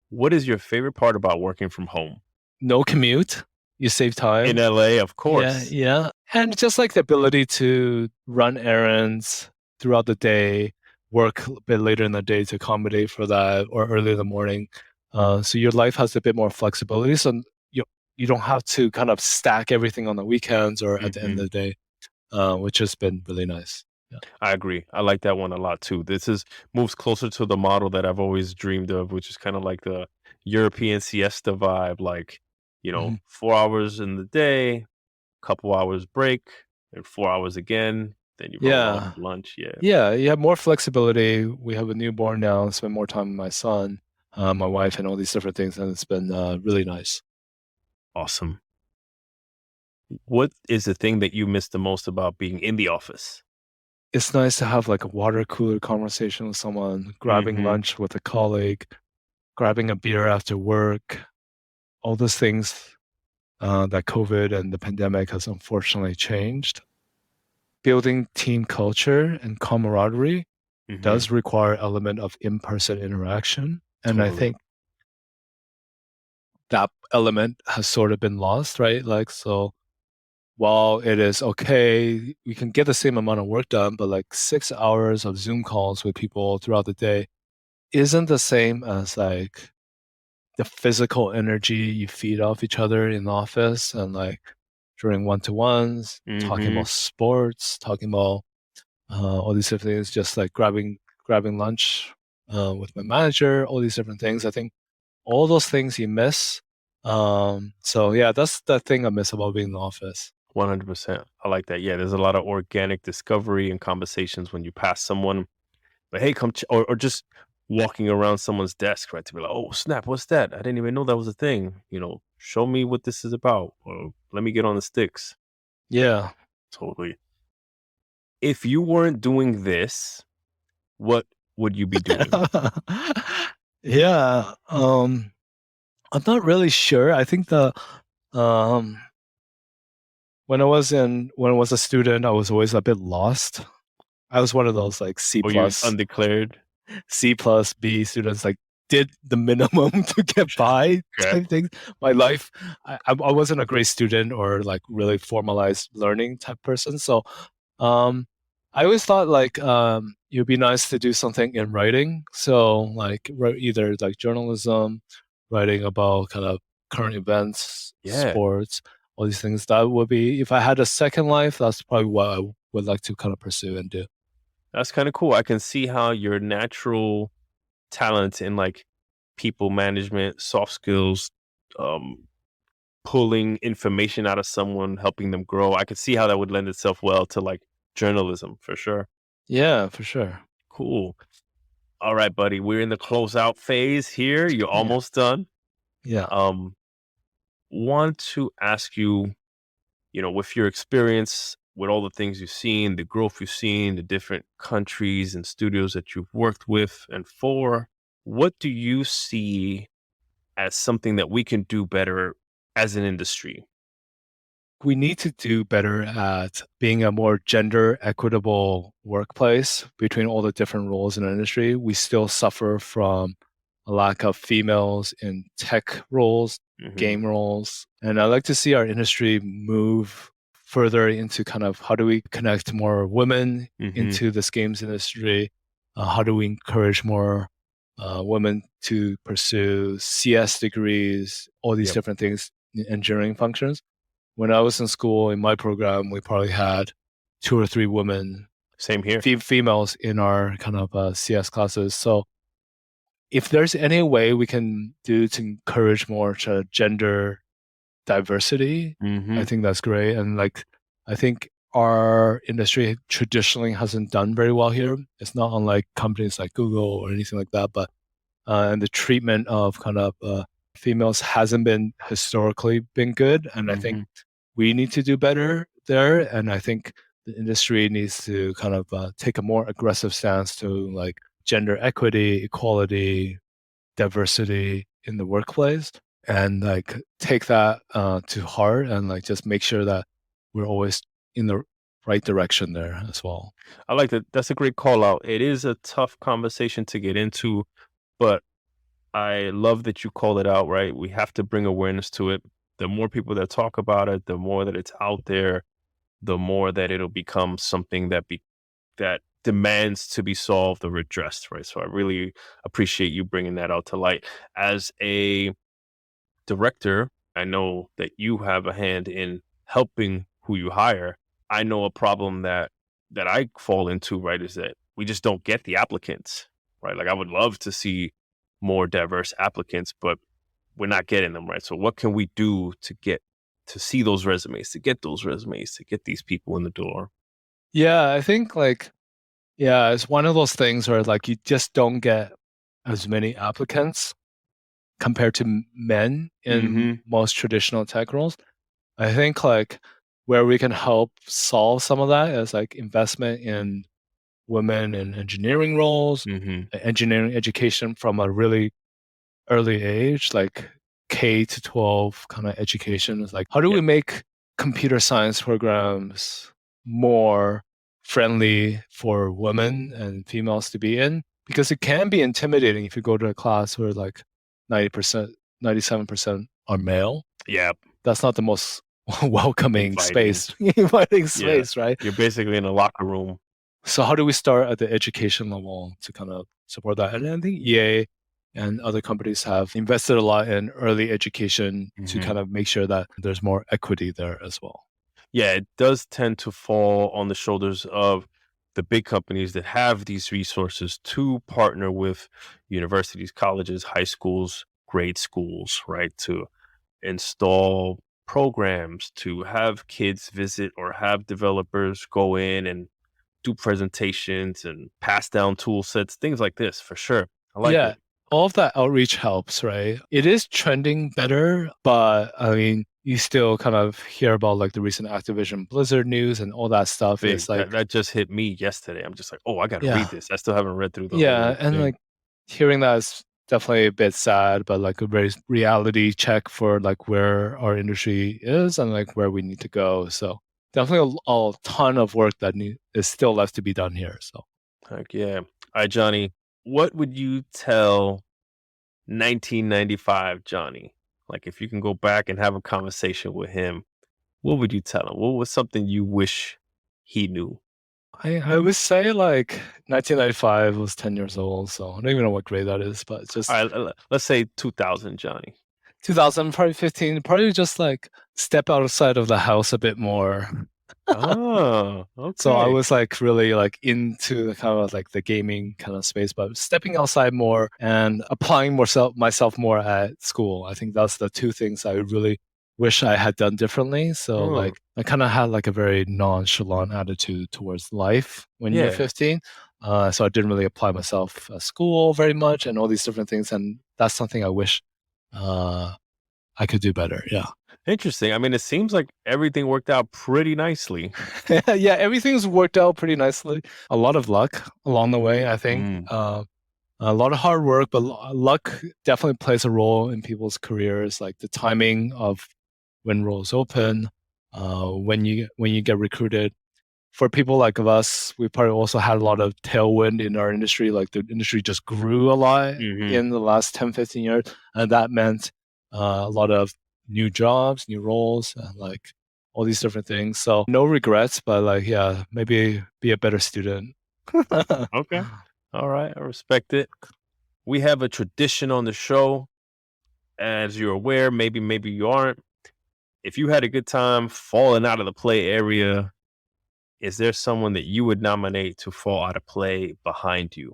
What is your favorite part about working from home? No commute. You save time. In LA, of course. Yeah. And just like the ability to run errands throughout the day, work a bit later in the day to accommodate for that, or early in the morning. So your life has a bit more flexibility. So you don't have to kind of stack everything on the weekends or at the end of the day, which has been really nice. Yeah. I agree. I like that one a lot too. This moves closer to the model that I've always dreamed of, which is kind of like the European siesta vibe, like, 4 hours in the day, couple hours break, and 4 hours again, then you roll off Yeah. for lunch. Yeah. Yeah, you have more flexibility. We have a newborn now, spend more time with my son, my wife, and all these different things, and it's been really nice. Awesome. What is the thing that you miss the most about being in the office? It's nice to have like a water cooler conversation with someone, grabbing lunch with a colleague, grabbing a beer after work, all those things that COVID and the pandemic has unfortunately changed. Building team culture and camaraderie does require element of in-person interaction. And I think that element has sort of been lost, right? Like, so while it is okay, we can get the same amount of work done, but like 6 hours of Zoom calls with people throughout the day isn't the same as like the physical energy you feed off each other in the office and like during one-to-ones, talking about sports, talking about all these different things, just like grabbing lunch with my manager, all these different things. I think all those things you miss. So yeah, that's the thing I miss about being in the office. 100%. I like that. Yeah, there's a lot of organic discovery and conversations when you pass someone. But hey, or just walking around someone's desk, right? To be like, oh, snap, what's that? I didn't even know that was a thing. Show me what this is about, or let me get on the sticks. Yeah. Totally. If you weren't doing this, what would you be doing? Yeah. I'm not really sure. I think when I was a student, I was always a bit lost. I was one of those like C plus undeclared C plus B students, like did the minimum to get by type things. My life, I wasn't a great student or like really formalized learning type person. So I always thought like it would be nice to do something in writing. So like either like journalism, writing about kind of current events, sports, all these things. That would be, if I had a second life, that's probably what I would like to kind of pursue and do. That's kind of cool. I can see how your natural talent in like people management, soft skills, pulling information out of someone, helping them grow. I could see how that would lend itself well to like journalism for sure. Yeah, for sure. Cool. All right, buddy. We're in the closeout phase here. You're almost done. Yeah. Want to ask you, with your experience with all the things you've seen, the growth you've seen, the different countries and studios that you've worked with and for, what do you see as something that we can do better as an industry? We need to do better at being a more gender equitable workplace between all the different roles in the industry. We still suffer from a lack of females in tech roles, game roles. And I'd like to see our industry move further into kind of how do we connect more women into this games industry? How do we encourage more women to pursue CS degrees, all these different things, engineering functions? When I was in school, in my program, we probably had 2 or 3 women, Same here. females in our kind of CS classes. So if there's any way we can do to encourage more gender diversity, I think that's great. And like, I think our industry traditionally hasn't done very well here. It's not unlike companies like Google or anything like that, but and the treatment of kind of females hasn't been historically been good. And I think we need to do better there. And I think the industry needs to kind of take a more aggressive stance to like gender equity, equality, diversity in the workplace, and like take that to heart and like just make sure that we're always in the right direction there as well. I like that. That's a great call out. It is a tough conversation to get into, but I love that you call it out, right? We have to bring awareness to it. The more people that talk about it, the more that it's out there, the more that it'll become something that demands to be solved or addressed, right? So I really appreciate you bringing that out to light. As a director, I know that you have a hand in helping who you hire. I know a problem that I fall into, right, is that we just don't get the applicants, right? Like I would love to see more diverse applicants, but we're not getting them, right? So what can we do to see those resumes, to get these people in the door? Yeah, I think like, yeah, it's one of those things where like you just don't get as many applicants compared to men in most traditional tech roles. I think like where we can help solve some of that is like investment in women in engineering roles, engineering education from a really early age, like K to 12 kind of education. Is like, how do we make computer science programs more friendly for women and females to be in? Because it can be intimidating if you go to a class where like 90%, 97% are male. Yeah. That's not the most welcoming space, right? You're basically in a locker room. So how do we start at the education level to kind of support that? And I think EA and other companies have invested a lot in early education to kind of make sure that there's more equity there as well. Yeah, it does tend to fall on the shoulders of the big companies that have these resources to partner with universities, colleges, high schools, grade schools, right? To install programs, to have kids visit or have developers go in and do presentations and pass down tool sets, things like this, for sure. I like it. All of that outreach helps, right? It is trending better, but I mean, you still kind of hear about like the recent Activision Blizzard news and all that stuff. It's like that just hit me yesterday. I'm just like, oh, I got to read this. I still haven't read through the whole and thing. like hearing that is definitely a bit sad, but like a very reality check for like where our industry is and like where we need to go. So definitely a ton of work that is still left to be done here. So heck yeah. All right, Johnny, what would you tell 1995 Johnny? Like if you can go back and have a conversation with him, what would you tell him? What was something you wish he knew? I would say like 1995 was 10 years old, so I don't even know what grade that is, but it's just... All right, let's say 2000, Johnny. 2000, probably 15, probably just like step outside of the house a bit more. Oh, okay. So I was like really like into the kind of like the gaming kind of space, but stepping outside more and applying myself more at school. I think that's the two things I really wish I had done differently. So like I kind of had like a very nonchalant attitude towards life when you're 15. So I didn't really apply myself at school very much and all these different things. And that's something I wish I could do better. Yeah. Interesting. I mean, it seems like everything worked out pretty nicely. Yeah, everything's worked out pretty nicely. A lot of luck along the way, I think. Mm. A lot of hard work, but luck definitely plays a role in people's careers, like the timing of when roles open, when you get recruited. For people like us, we probably also had a lot of tailwind in our industry. Like the industry just grew a lot Hmm. in the last 10, 15 years. And that meant a lot of new jobs, new roles, and like all these different things. So no regrets, but like, yeah, maybe be a better student. Okay. All right. I respect it. We have a tradition on the show. As you're aware, maybe you aren't. If you had a good time falling out of the play area, is there someone that you would nominate to fall out of play behind you?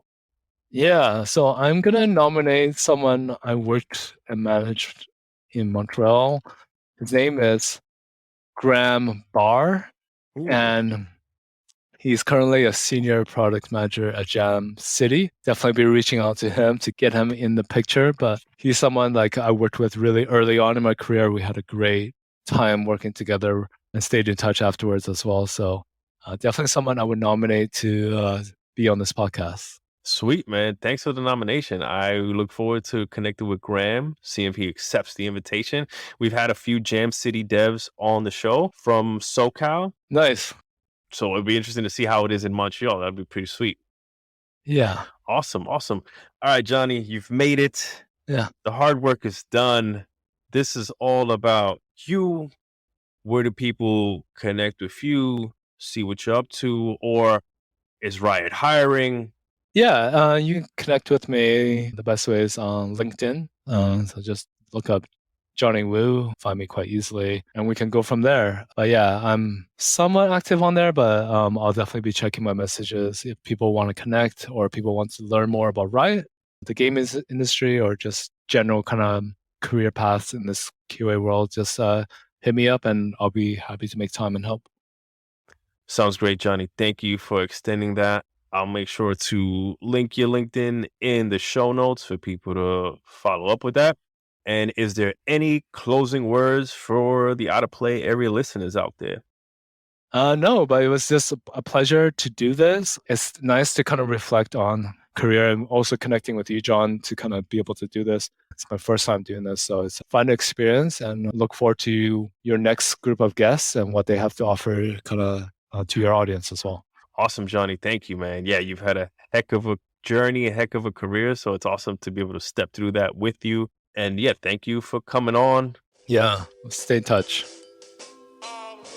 Yeah, so I'm gonna nominate someone I worked and managed in Montreal. His name is Graham Barr, Ooh. and he's currently a senior product manager at Jam City. Definitely be reaching out to him to get him in the picture. But he's someone like I worked with really early on in my career. We had a great time working together and stayed in touch afterwards as well. So definitely someone I would nominate to be on this podcast. Sweet, man. Thanks for the nomination. I look forward to connecting with Graham, seeing if he accepts the invitation. We've had a few Jam City devs on the show from SoCal. Nice. So it'd be interesting to see how it is in Montreal. That'd be pretty sweet. Yeah. Awesome. Awesome. All right, Johnny, you've made it. Yeah. The hard work is done. This is all about you. Where do people connect with you, see what you're up to, or is Riot hiring? Yeah, you can connect with me. The best way is on LinkedIn. So just look up Johnny Wu, find me quite easily, and we can go from there. But yeah, I'm somewhat active on there, but I'll definitely be checking my messages if people want to connect or people want to learn more about Riot, the game industry, or just general kind of career paths in this QA world. Just hit me up, and I'll be happy to make time and help. Sounds great, Johnny. Thank you for extending that. I'll make sure to link your LinkedIn in the show notes for people to follow up with that. And is there any closing words for the Out of Play area listeners out there? No, but it was just a pleasure to do this. It's nice to kind of reflect on career and also connecting with you, John, to kind of be able to do this. It's my first time doing this, so it's a fun experience and look forward to your next group of guests and what they have to offer kind of to your audience as well. Awesome, Johnny. Thank you, man. Yeah, you've had a heck of a journey, a heck of a career. So it's awesome to be able to step through that with you. And yeah, thank you for coming on. Yeah, stay in touch.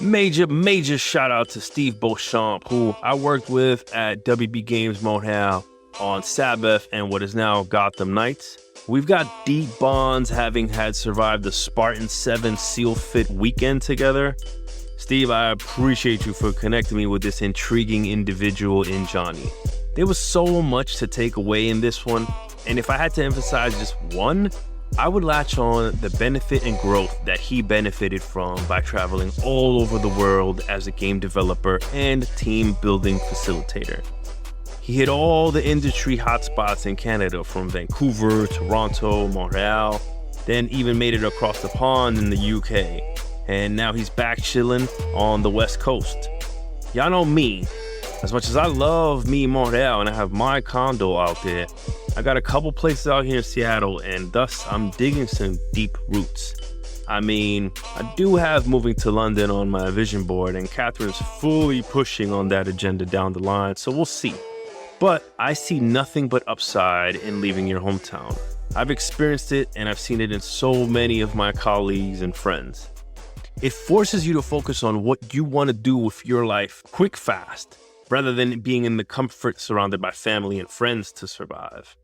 Major shout out to Steve Beauchamp, who I worked with at WB Games Montreal on Sabbath and what is now Gotham Knights. We've got deep bonds, having had survived the Spartan 7 Seal Fit weekend together. Steve, I appreciate you for connecting me with this intriguing individual in Johnny. There was so much to take away in this one, and if I had to emphasize just one, I would latch on the benefit and growth that he benefited from by traveling all over the world as a game developer and team building facilitator. He hit all the industry hotspots in Canada, from Vancouver, Toronto, Montreal, then even made it across the pond in the UK. And now he's back chilling on the West Coast. Y'all know me. As much as I love me Montreal and I have my condo out there, I got a couple places out here in Seattle, and thus I'm digging some deep roots. I mean, I do have moving to London on my vision board, and Catherine's fully pushing on that agenda down the line, so we'll see. But I see nothing but upside in leaving your hometown. I've experienced it, and I've seen it in so many of my colleagues and friends. It forces you to focus on what you want to do with your life quick, fast, rather than being in the comfort surrounded by family and friends to survive.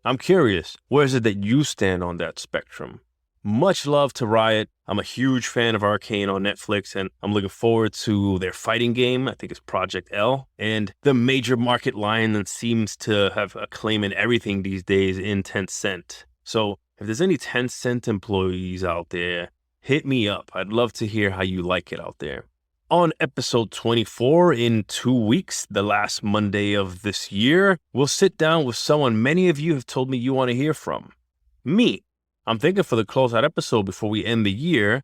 I'm curious, where is it that you stand on that spectrum? Much love to Riot. I'm a huge fan of Arcane on Netflix, and I'm looking forward to their fighting game. I think it's Project L. And the major market lion that seems to have a claim in everything these days in Tencent. So if there's any Tencent employees out there, hit me up. I'd love to hear how you like it out there. On episode 24 in 2 weeks, the last Monday of this year, we'll sit down with someone many of you have told me you want to hear from. Me. I'm thinking for the closeout episode before we end the year,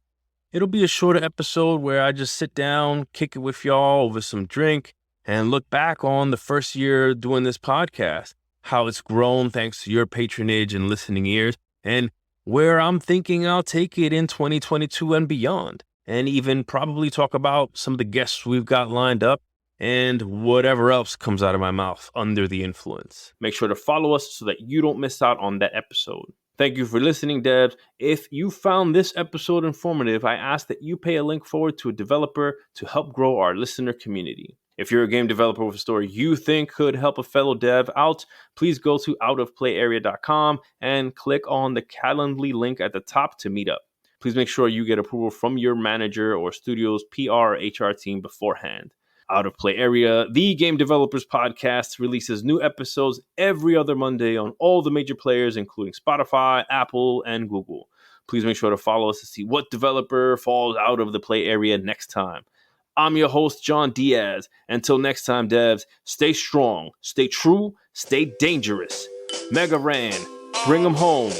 It'll be a shorter episode where I just sit down, kick it with y'all over some drink, and look back on the first year doing this podcast, how it's grown thanks to your patronage and listening ears, and where I'm thinking I'll take it in 2022 and beyond, and even probably talk about some of the guests we've got lined up and whatever else comes out of my mouth under the influence. Make sure to follow us so that you don't miss out on that episode. Thank you for listening, devs. If you found this episode informative, I ask that you pay a link forward to a developer to help grow our listener community. If you're a game developer with a story you think could help a fellow dev out, please go to outofplayarea.com and click on the Calendly link at the top to meet up. Please make sure you get approval from your manager or studio's PR or HR team beforehand. Out of Play Area, the Game Developers Podcast, releases new episodes every other Monday on all the major players, including Spotify, Apple, and Google. Please make sure to follow us to see what developer falls out of the play area next time. I'm your host, John Diaz. Until next time, devs, stay strong, stay true, stay dangerous. Mega Ran, bring them home.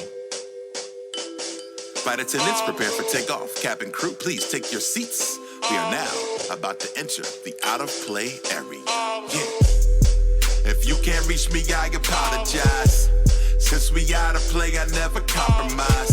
Flight attendants, prepare for takeoff. Cabin crew, please take your seats. We are now about to enter the out-of-play area. Yeah. If you can't reach me, I apologize. Since we out of play, I never compromise.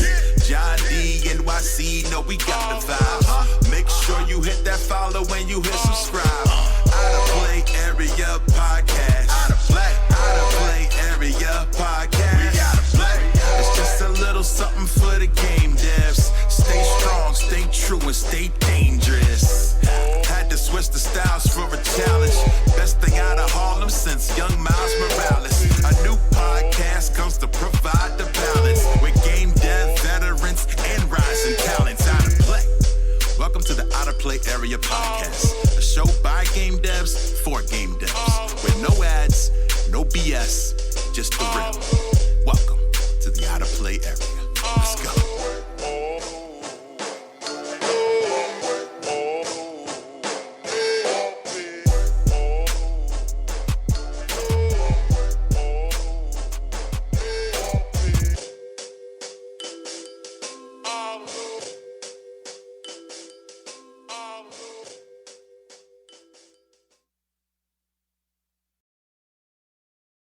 John D, NYC, know we got the vibes. Make sure you hit that follow when you hit subscribe. Out-of-play area podcast. Out-of-play area podcast. We out-of-play. It's just a little something for the game devs. Stay strong, stay true, and stay dangerous. Had to switch the styles for a challenge. Best thing out of Harlem since young Miles Morales. A new podcast comes to provide the balance with game dev veterans and rising talents. Out of play. Welcome to the Out of Play Area podcast, a show by game devs for game devs, with no ads, no BS, just the real. Welcome to the Out of Play Area. Let's go.